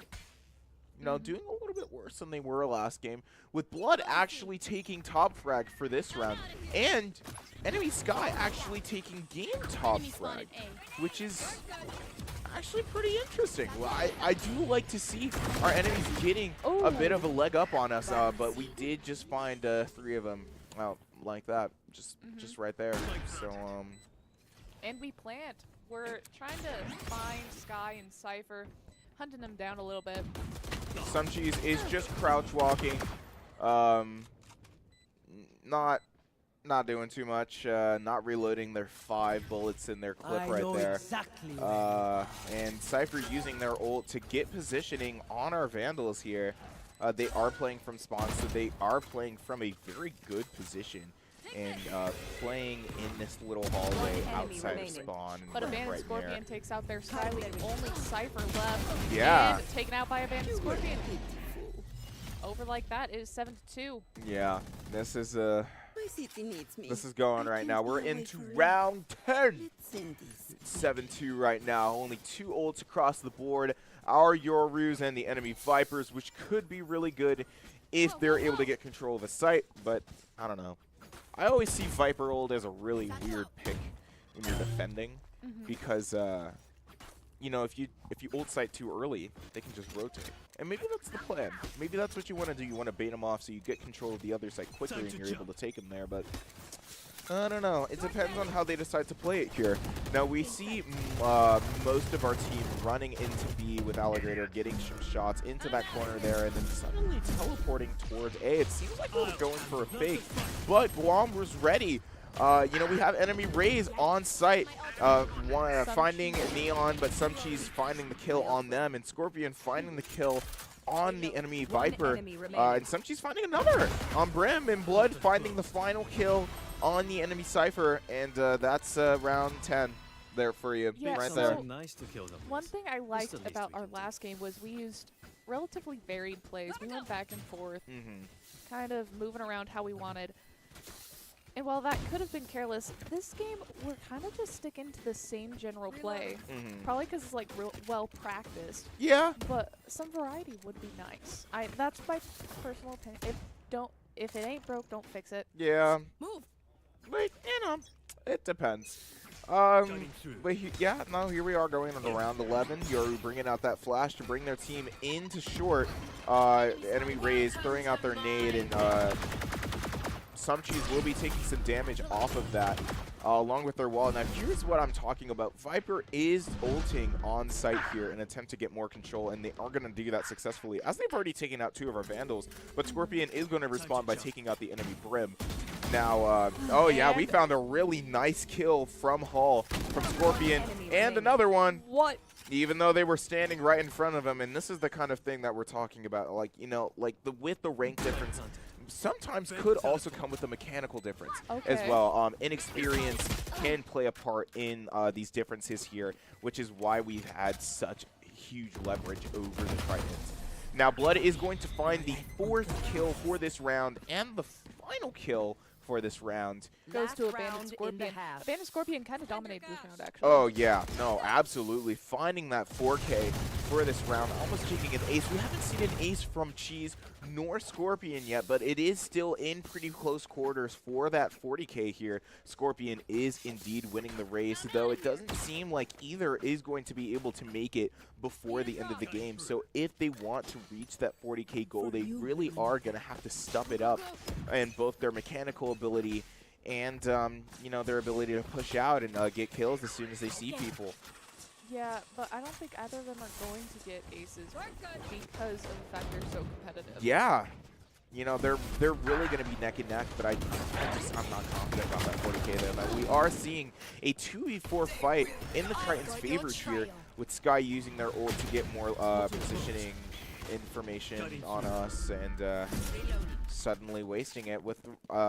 [SPEAKER 1] You know, doing a little bit worse than they were last game, with Blood actually taking top frag for this round, and enemy Sky actually taking game top
[SPEAKER 5] Enemy
[SPEAKER 1] frag,
[SPEAKER 5] spotted A.
[SPEAKER 1] which is actually pretty interesting. Well, I do like to see our enemies getting a bit of a leg up on us, but we did just find 3 of them out like that, just right there. So
[SPEAKER 2] And we plant. We're trying to find Sky and Cypher, hunting them down a little bit.
[SPEAKER 1] Some Cheese is just crouch walking, not doing too much, not reloading their 5 bullets in their clip right there.
[SPEAKER 4] Exactly.
[SPEAKER 1] And Cypher using their ult to get positioning on our Vandals here. They are playing from spawn, so they are playing from a very good position and playing in this little hallway outside of spawn.
[SPEAKER 2] But Abandoned
[SPEAKER 1] right
[SPEAKER 2] Scorpion
[SPEAKER 1] there.
[SPEAKER 2] takes out their Sky lead. Only Cypher left.
[SPEAKER 1] Yeah.
[SPEAKER 2] And taken out by Abandoned Scorpion. Over like that is 7-2.
[SPEAKER 1] Yeah, this is
[SPEAKER 6] My city needs me.
[SPEAKER 1] this is going
[SPEAKER 6] I
[SPEAKER 1] right
[SPEAKER 6] can't
[SPEAKER 1] now.
[SPEAKER 6] go
[SPEAKER 1] We're
[SPEAKER 6] away
[SPEAKER 1] into
[SPEAKER 6] forever.
[SPEAKER 1] round 10.
[SPEAKER 6] Let's end this.
[SPEAKER 1] 7-2 right now. Only 2 ults across the board. Our Yorus and the enemy Vipers, which could be really good if they're able to get control of the site, but I don't know. I always see Viper ult as a really weird pick when you're defending because you know, if you ult site too early, they can just rotate. And maybe that's the plan. Maybe that's what you want to do. You want to bait them off so you get control of the other site quickly and you're able to take them there, but I don't know. It depends on how they decide to play it here. Now, we see most of our team running into B with Alligator, getting shots into that corner there, and then suddenly teleporting towards A. It seems like they were going for a fake, but Guam was ready. You know, we have enemy Rays on site, finding Neon, but Some Cheese finding the kill on them, and Scorpion finding the kill on the enemy Viper, and Some Cheese finding another on Brim, and Blood finding the final kill on the enemy Cypher, and that's round 10 there for you,
[SPEAKER 2] Yeah,
[SPEAKER 1] right
[SPEAKER 2] so
[SPEAKER 1] there.
[SPEAKER 7] Nice to kill them.
[SPEAKER 2] One thing I liked
[SPEAKER 7] the least
[SPEAKER 2] about
[SPEAKER 7] we
[SPEAKER 2] our
[SPEAKER 7] can do.
[SPEAKER 2] last game was we used relatively varied plays. We went back and forth, kind of moving around how we wanted. And while that could have been careless, this game we're kind of just sticking to the same general play. Probably because it's like real well practiced,
[SPEAKER 1] Yeah,
[SPEAKER 2] but some variety would be nice. That's my personal opinion. If it ain't broke, don't fix it.
[SPEAKER 1] yeah,
[SPEAKER 5] Move.
[SPEAKER 1] but you know, it depends. But yeah, no, here we are going on to round 11. Yoru bringing out that flash to bring their team into short. Enemy Rays throwing out their nade, and Some Cheese will be taking some damage off of that, along with their wall. Now, here's what I'm talking about. Viper is ulting on site here in an attempt to get more control, and they are going to do that successfully, as they've already taken out 2 of our Vandals. But Scorpion is going to respond by taking out the enemy Brim. Now, oh yeah, we found a really nice kill from Hull, from Scorpion, and another one.
[SPEAKER 2] What?
[SPEAKER 1] Even though they were standing right in front of him, and this is the kind of thing that we're talking about, like, you know, like with the rank difference, sometimes could also come with a mechanical difference as
[SPEAKER 2] Okay.
[SPEAKER 1] well. Inexperience can play a part in these differences here, which is why we've had such huge leverage over the Tritons. Now, Blood is going to find the 4th kill for this round and the final kill for this round.
[SPEAKER 2] Goes to
[SPEAKER 6] Last
[SPEAKER 2] Abandoned
[SPEAKER 6] round in the
[SPEAKER 2] Scorpion.
[SPEAKER 6] half.
[SPEAKER 2] Abandoned Scorpion kind of dominated this round, actually.
[SPEAKER 1] Oh, yeah. No, absolutely. Finding that 4K for this round, almost taking an ace. We haven't seen an ace from Cheese nor Scorpion yet, but it is still in pretty close quarters for that 40K here. Scorpion is indeed winning the race, though it doesn't seem like either is going to be able to make it before the end of the game. So if they want to reach that 40K goal, they really are going to have to step it up in both their mechanical ability and you know, their ability to push out and get kills as soon as they see people.
[SPEAKER 2] Yeah, but I don't think either of them are going to get aces because of the fact they're so competitive.
[SPEAKER 1] Yeah, you know, they're really going to be neck and neck, but I'm not confident about that 40K there. But we are seeing a 2v4 fight in the Titans' favor here, with Sky using their ult to get more positioning information on us, and suddenly wasting it with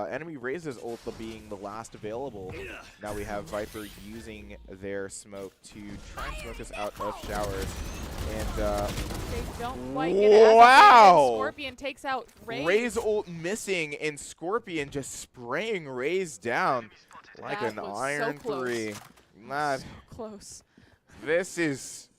[SPEAKER 1] enemy Raze's ult being the last available. Now we have Viper using their smoke to try and smoke us out of showers. And
[SPEAKER 2] They don't quite get it.
[SPEAKER 1] Wow!
[SPEAKER 2] Scorpion takes out Raze.
[SPEAKER 1] Raze ult missing, and Scorpion just spraying Raze down. Like
[SPEAKER 2] That
[SPEAKER 1] an
[SPEAKER 2] was so
[SPEAKER 1] iron
[SPEAKER 2] close.
[SPEAKER 1] 3. Nah,
[SPEAKER 2] So close.
[SPEAKER 1] this is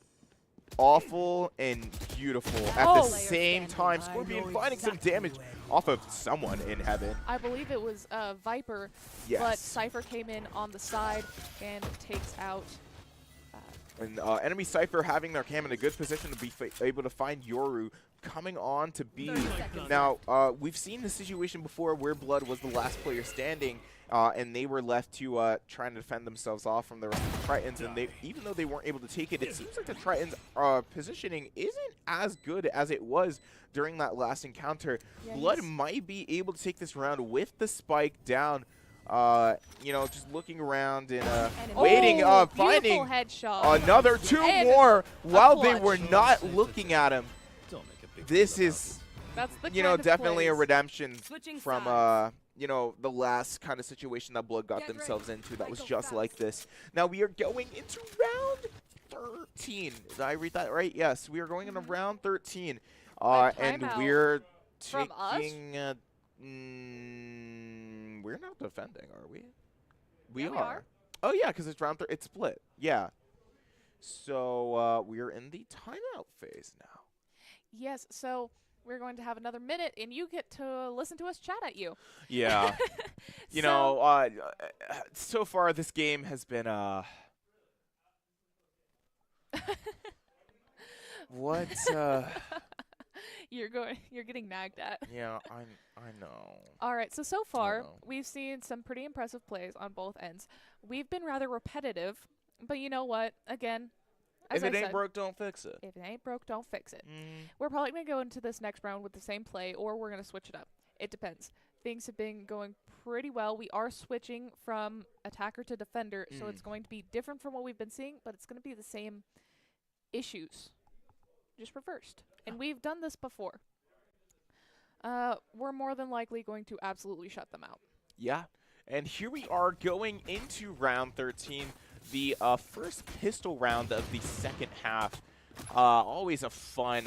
[SPEAKER 1] awful and beautiful at
[SPEAKER 2] Oh.
[SPEAKER 1] the same time. Scorpion finding some damage off of someone in heaven.
[SPEAKER 2] I believe it was Viper, but
[SPEAKER 1] Yes.
[SPEAKER 2] Cypher came in on the side and takes out.
[SPEAKER 1] And enemy Cypher having their cam in a good position to be able to find Yoru coming on to B. Now, we've seen the situation before where Blood was the last player standing, and they were left to trying to defend themselves off from the Tritons. And they, even though they weren't able to take it, it seems like the Tritons' positioning isn't as good as it was during that last encounter.
[SPEAKER 2] Yeah,
[SPEAKER 1] Blood might be able to take this round with the spike down. You know, just looking around and waiting,
[SPEAKER 2] Oh,
[SPEAKER 1] finding
[SPEAKER 2] beautiful headshot.
[SPEAKER 1] another 2
[SPEAKER 2] And
[SPEAKER 1] more while they
[SPEAKER 2] clutch.
[SPEAKER 1] were not looking at him.
[SPEAKER 3] Don't make a big
[SPEAKER 1] This
[SPEAKER 3] deal
[SPEAKER 1] is,
[SPEAKER 2] That's the
[SPEAKER 1] you know,
[SPEAKER 2] kind of
[SPEAKER 1] definitely a
[SPEAKER 2] plays.
[SPEAKER 1] redemption
[SPEAKER 6] Switching
[SPEAKER 1] from,
[SPEAKER 6] sides.
[SPEAKER 1] you know, the last kind of situation that Blood got
[SPEAKER 6] Get
[SPEAKER 1] themselves
[SPEAKER 6] ready.
[SPEAKER 1] into that was
[SPEAKER 6] Cycle
[SPEAKER 1] just
[SPEAKER 6] fast.
[SPEAKER 1] like this. Now we are going into round 13. Did I read that right? Yes, we are going into round 13.
[SPEAKER 2] But
[SPEAKER 1] And
[SPEAKER 2] timeout
[SPEAKER 1] we're
[SPEAKER 2] from us?
[SPEAKER 1] taking, we're not defending, are we? We
[SPEAKER 2] Yeah, we
[SPEAKER 1] are.
[SPEAKER 2] are.
[SPEAKER 1] Oh yeah, because it's round it's split. Yeah. So we're in the timeout phase now.
[SPEAKER 2] Yes, so we're going to have another minute, and you get to listen to us chat at you.
[SPEAKER 1] Yeah. You know, so far this game has been what
[SPEAKER 2] You're getting nagged at.
[SPEAKER 1] yeah, I know.
[SPEAKER 2] All right, so far
[SPEAKER 1] know.
[SPEAKER 2] we've seen some pretty impressive plays on both ends. We've been rather repetitive, but you know what? Again, as
[SPEAKER 1] If it
[SPEAKER 2] I
[SPEAKER 1] ain't
[SPEAKER 2] said,
[SPEAKER 1] broke, don't fix it.
[SPEAKER 2] if it ain't broke, don't fix it.
[SPEAKER 1] Mm.
[SPEAKER 2] We're probably going to go into this next round with the same play, or we're going to switch it up. It depends. Things have been going pretty well. We are switching from attacker to defender, so it's going to be different from what we've been seeing, but it's going to be the same issues, just reversed. And we've done this before. We're more than likely going to absolutely shut them out.
[SPEAKER 1] Yeah. And here we are going into round 13, the first pistol round of the second half. Always a fun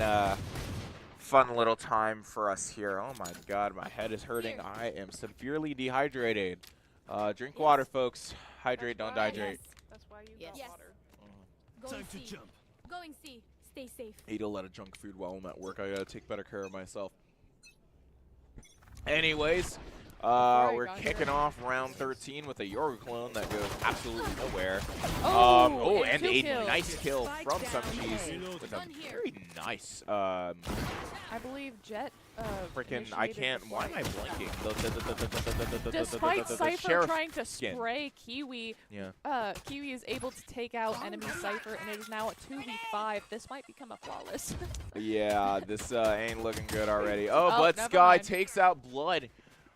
[SPEAKER 1] little time for us here. Oh my god, my head is hurting. I am severely dehydrated. Drink water, folks. Hydrate, don't
[SPEAKER 2] That's
[SPEAKER 1] dehydrate.
[SPEAKER 2] That's why you
[SPEAKER 6] Yes.
[SPEAKER 2] got
[SPEAKER 6] Yes.
[SPEAKER 2] water.
[SPEAKER 5] Going C. Going C. Stay safe.
[SPEAKER 1] Eat a lot of junk food while I'm at work. I gotta take better care of myself. Anyways,
[SPEAKER 2] I
[SPEAKER 1] we're
[SPEAKER 2] got
[SPEAKER 1] kicking
[SPEAKER 2] here.
[SPEAKER 1] off round 13 with a Yoru clone that goes absolutely nowhere.
[SPEAKER 2] Oh,
[SPEAKER 1] and
[SPEAKER 2] two
[SPEAKER 1] a
[SPEAKER 2] kills.
[SPEAKER 1] nice kill
[SPEAKER 6] Spike
[SPEAKER 1] from
[SPEAKER 6] down.
[SPEAKER 1] some cheese with a
[SPEAKER 5] Gun here.
[SPEAKER 1] very nice
[SPEAKER 2] I believe Jet.
[SPEAKER 1] freaking. I
[SPEAKER 2] initiated
[SPEAKER 1] can't.
[SPEAKER 2] the
[SPEAKER 1] Why am I
[SPEAKER 2] flight.
[SPEAKER 1] blanking?
[SPEAKER 2] Despite
[SPEAKER 1] the
[SPEAKER 2] Cypher
[SPEAKER 1] sheriff
[SPEAKER 2] trying to
[SPEAKER 1] skin.
[SPEAKER 2] spray Kiwi,
[SPEAKER 1] Yeah.
[SPEAKER 2] Kiwi is able to take out enemy Cypher, and it is now a 2v5. This might become a flawless.
[SPEAKER 1] Yeah, this ain't looking good already. Oh,
[SPEAKER 2] Oh,
[SPEAKER 1] but
[SPEAKER 2] never
[SPEAKER 1] Sky
[SPEAKER 2] mind.
[SPEAKER 1] takes out Blood.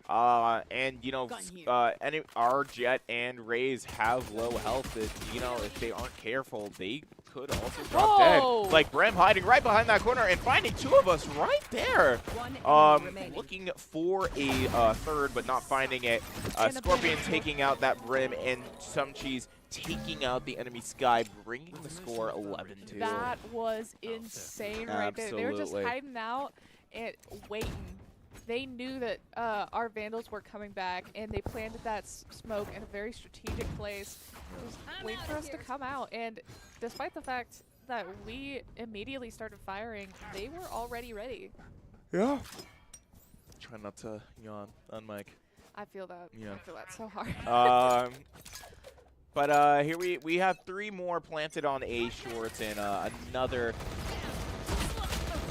[SPEAKER 1] And you know,
[SPEAKER 6] Gun here.
[SPEAKER 1] our Jet and Raze have low health. If, you know, if they aren't careful, they could also drop
[SPEAKER 2] Whoa.
[SPEAKER 1] dead. Like Brem hiding right behind that corner and finding two of us right there.
[SPEAKER 6] One enemy remaining.
[SPEAKER 1] Looking for a third, but not finding it.
[SPEAKER 2] And a
[SPEAKER 1] Scorpion
[SPEAKER 2] big-
[SPEAKER 1] taking out that Brim, and some cheese taking out the enemy Sky, bringing the score 11-2.
[SPEAKER 2] That was insane right there. They were just
[SPEAKER 1] Absolutely.
[SPEAKER 2] hiding out and waiting. They knew that our Vandals were coming back, and they planted that smoke in a very strategic place. Just wait for us to come out, and despite the fact that we immediately started firing, they were already ready.
[SPEAKER 1] Yeah. Try not to yawn on mic.
[SPEAKER 2] I feel that.
[SPEAKER 1] Yeah.
[SPEAKER 2] I feel that so hard.
[SPEAKER 1] But here we have 3 more planted on A shorts and another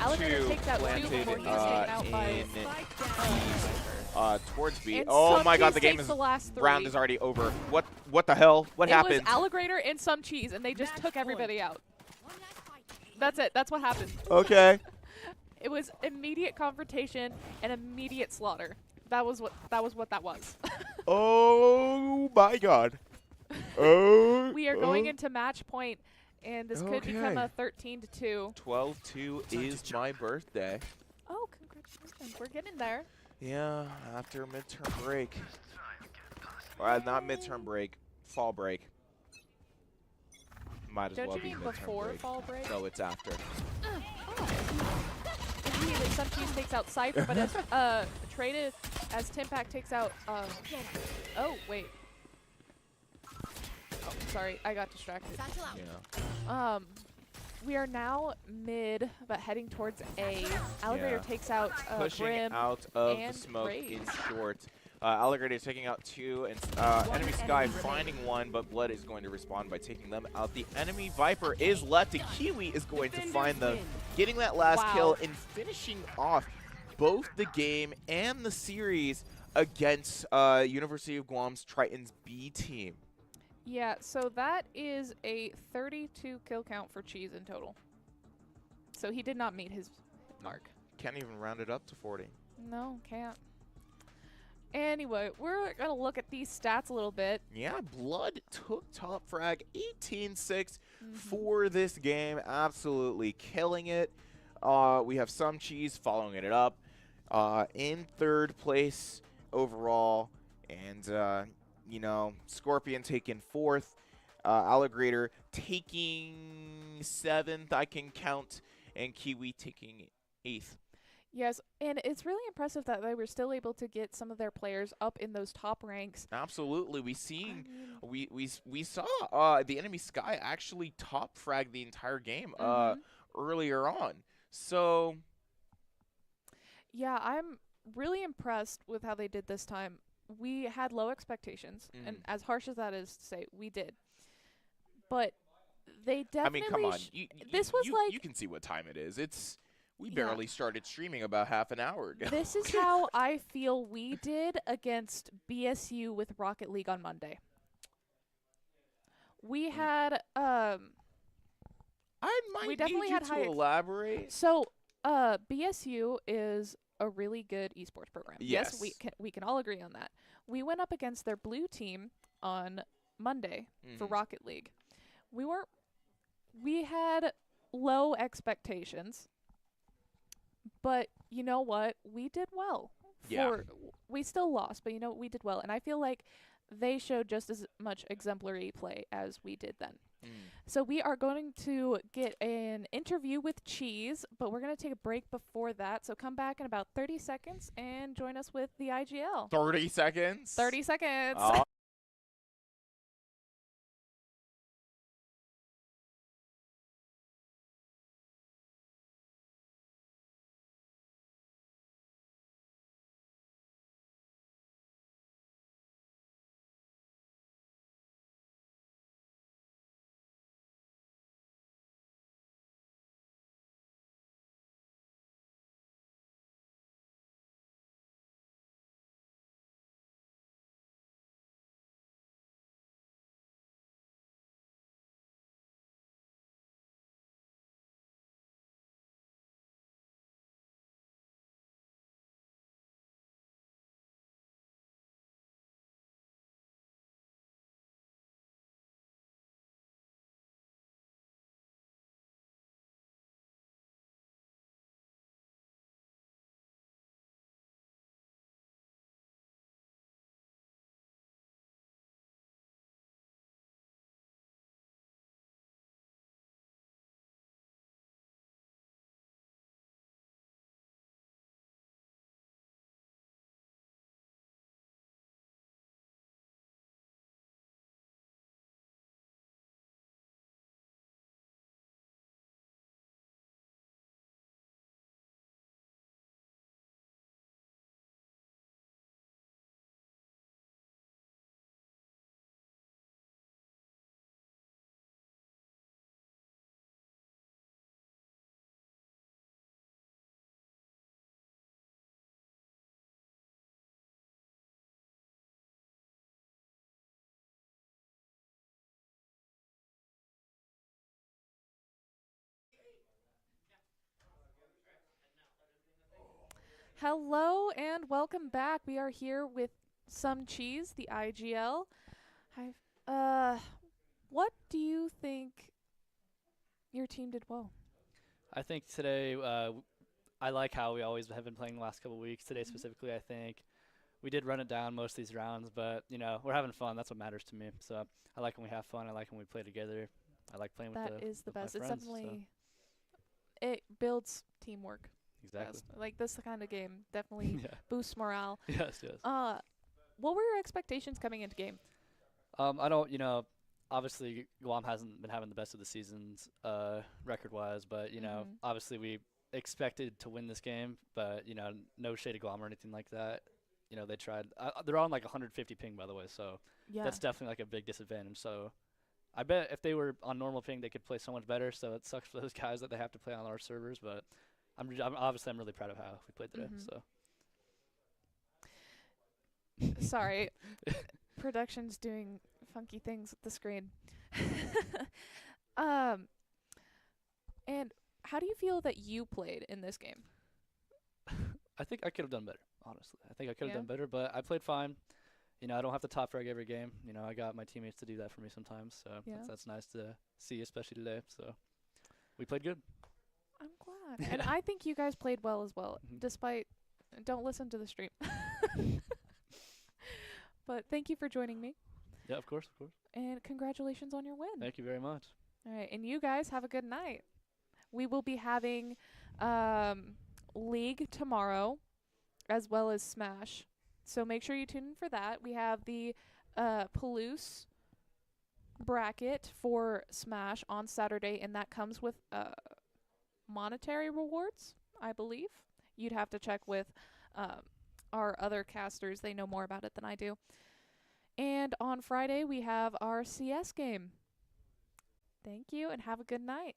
[SPEAKER 2] Alligator
[SPEAKER 1] 2
[SPEAKER 2] takes out 2
[SPEAKER 1] planted
[SPEAKER 2] before he's taken out by
[SPEAKER 1] in
[SPEAKER 6] Spike down.
[SPEAKER 1] towards B.
[SPEAKER 2] And
[SPEAKER 1] Oh my god,
[SPEAKER 2] Sumcheese
[SPEAKER 1] the game
[SPEAKER 2] takes
[SPEAKER 1] is
[SPEAKER 2] the last 3.
[SPEAKER 1] round is already over. What the hell? What
[SPEAKER 2] It
[SPEAKER 1] happened?
[SPEAKER 2] was Alligator and some cheese, and they just took everybody out.
[SPEAKER 5] One last fight.
[SPEAKER 2] That's it. That's what happened.
[SPEAKER 1] Okay.
[SPEAKER 2] It was immediate confrontation and immediate slaughter. That was what that was.
[SPEAKER 1] Oh my god. Oh.
[SPEAKER 2] We are going into match point, and this could become
[SPEAKER 1] Okay.
[SPEAKER 2] a 13-2.
[SPEAKER 1] 12-2 is my birthday.
[SPEAKER 2] Oh, congratulations! We're getting there.
[SPEAKER 1] Yeah, after midterm break. Not midterm break, fall break. Might as
[SPEAKER 2] Don't
[SPEAKER 1] well
[SPEAKER 2] you
[SPEAKER 1] be
[SPEAKER 2] mean
[SPEAKER 1] midterm
[SPEAKER 2] before
[SPEAKER 1] break.
[SPEAKER 2] fall break?
[SPEAKER 1] No, it's after.
[SPEAKER 2] Immediately, some team takes out Cypher, but as traded as Timpack takes out. Oh wait. Sorry, I got distracted.
[SPEAKER 5] Satchel out.
[SPEAKER 1] Yeah.
[SPEAKER 2] We are now mid, but heading towards A. Alligator
[SPEAKER 1] Yeah.
[SPEAKER 2] takes out
[SPEAKER 1] Pushing
[SPEAKER 2] Brim.
[SPEAKER 1] out of the
[SPEAKER 2] and
[SPEAKER 1] smoke in
[SPEAKER 2] Rage.
[SPEAKER 1] short. Alligator is taking out 2, and enemy Sky finding 1, but Blood is going to respond by taking them out. The enemy Viper is left, and Kiwi is going to find them, getting that last kill and finishing off both the game and the series against University of Guam's Triton's B team.
[SPEAKER 2] Yeah, so that is a 32 kill count for Cheese in total. So he did not meet his mark.
[SPEAKER 1] Can't even round it up to 40.
[SPEAKER 2] No, can't. Anyway, we're going to look at these stats a little bit.
[SPEAKER 1] Yeah, Blood took top frag 18-6 for this game. Absolutely killing it. We have some Cheese following it up in 3rd place overall. And, you know, Scorpion taking 4th. Alligator taking 7th, I can count. And Kiwi taking 8th.
[SPEAKER 2] Yes, and it's really impressive that they were still able to get some of their players up in those top ranks.
[SPEAKER 1] Absolutely, we saw the enemy Sky actually top frag the entire game earlier on. So
[SPEAKER 2] yeah, I'm really impressed with how they did this time. We had low expectations, and as harsh as that is to say, we did. But they definitely.
[SPEAKER 1] I mean, come on,
[SPEAKER 2] this was like
[SPEAKER 1] you can see what time it is. We barely started streaming about half an hour ago.
[SPEAKER 2] This is how I feel we did against BSU with Rocket League on Monday. We had
[SPEAKER 1] I might
[SPEAKER 2] we definitely
[SPEAKER 1] need you
[SPEAKER 2] had
[SPEAKER 1] to
[SPEAKER 2] high
[SPEAKER 1] elaborate.
[SPEAKER 2] So BSU is a really good esports program.
[SPEAKER 1] Yes.
[SPEAKER 2] We can all agree on that. We went up against their blue team on Monday for Rocket League. We had low expectations. But you know what? We did well.
[SPEAKER 1] Yeah.
[SPEAKER 2] We still lost, but you know what? We did well. And I feel like they showed just as much exemplary play as we did then. So we are going to get an interview with Cheese, but we're going to take a break before that. So come back in about 30 seconds and join us with the IGL.
[SPEAKER 1] 30 seconds?
[SPEAKER 2] 30 seconds. Hello and welcome back. We are here with some Cheese, the IGL. Hi. What do you think your team did well?
[SPEAKER 7] I think today, I like how we always have been playing the last couple of weeks. Today specifically, I think we did run it down most of these rounds, but you know we're having fun. That's what matters to me. So I like when we have fun. I like when we play together. I like playing with
[SPEAKER 2] That is the best.
[SPEAKER 7] my
[SPEAKER 2] It's
[SPEAKER 7] friends,
[SPEAKER 2] definitely it builds teamwork.
[SPEAKER 7] exactly.
[SPEAKER 2] Best. Like this kind of game definitely
[SPEAKER 7] Yeah.
[SPEAKER 2] boosts morale.
[SPEAKER 7] Yes. Yes.
[SPEAKER 2] What were your expectations coming into game?
[SPEAKER 7] I don't. You know, obviously Guam hasn't been having the best of the seasons record-wise, but you know, obviously we expected to win this game, but you know, no shade of Guam or anything like that. You know, they tried. They're on like 150 ping, by the way, so
[SPEAKER 2] Yeah.
[SPEAKER 7] that's definitely like a big disadvantage. So I bet if they were on normal ping, they could play so much better. So it sucks for those guys that they have to play on our servers, but I'm obviously I'm really proud of how we played today. So
[SPEAKER 2] Sorry. Production's doing funky things with the screen. And how do you feel that you played in this game?
[SPEAKER 7] I think I could have done better, honestly. I think I could have
[SPEAKER 2] Yeah?
[SPEAKER 7] done better, but I played fine. You know, I don't have to top frag every game. You know, I got my teammates to do that for me sometimes, so
[SPEAKER 2] Yeah.
[SPEAKER 7] that's nice to see, especially today. So we played good.
[SPEAKER 2] I'm glad. And I think you guys played well as well,
[SPEAKER 7] Mhm.
[SPEAKER 2] despite don't listen to the stream. But thank you for joining me,
[SPEAKER 7] Yeah, of course, of course.
[SPEAKER 2] and congratulations on your win.
[SPEAKER 7] Thank you very much.
[SPEAKER 2] All right, and you guys have a good night. We will be having League tomorrow, as well as Smash. So make sure you tune in for that. We have the Palouse bracket for Smash on Saturday, and that comes with monetary rewards, I believe. You'd have to check with our other casters. They know more about it than I do. And on Friday, we have our CS game. Thank you, and have a good night.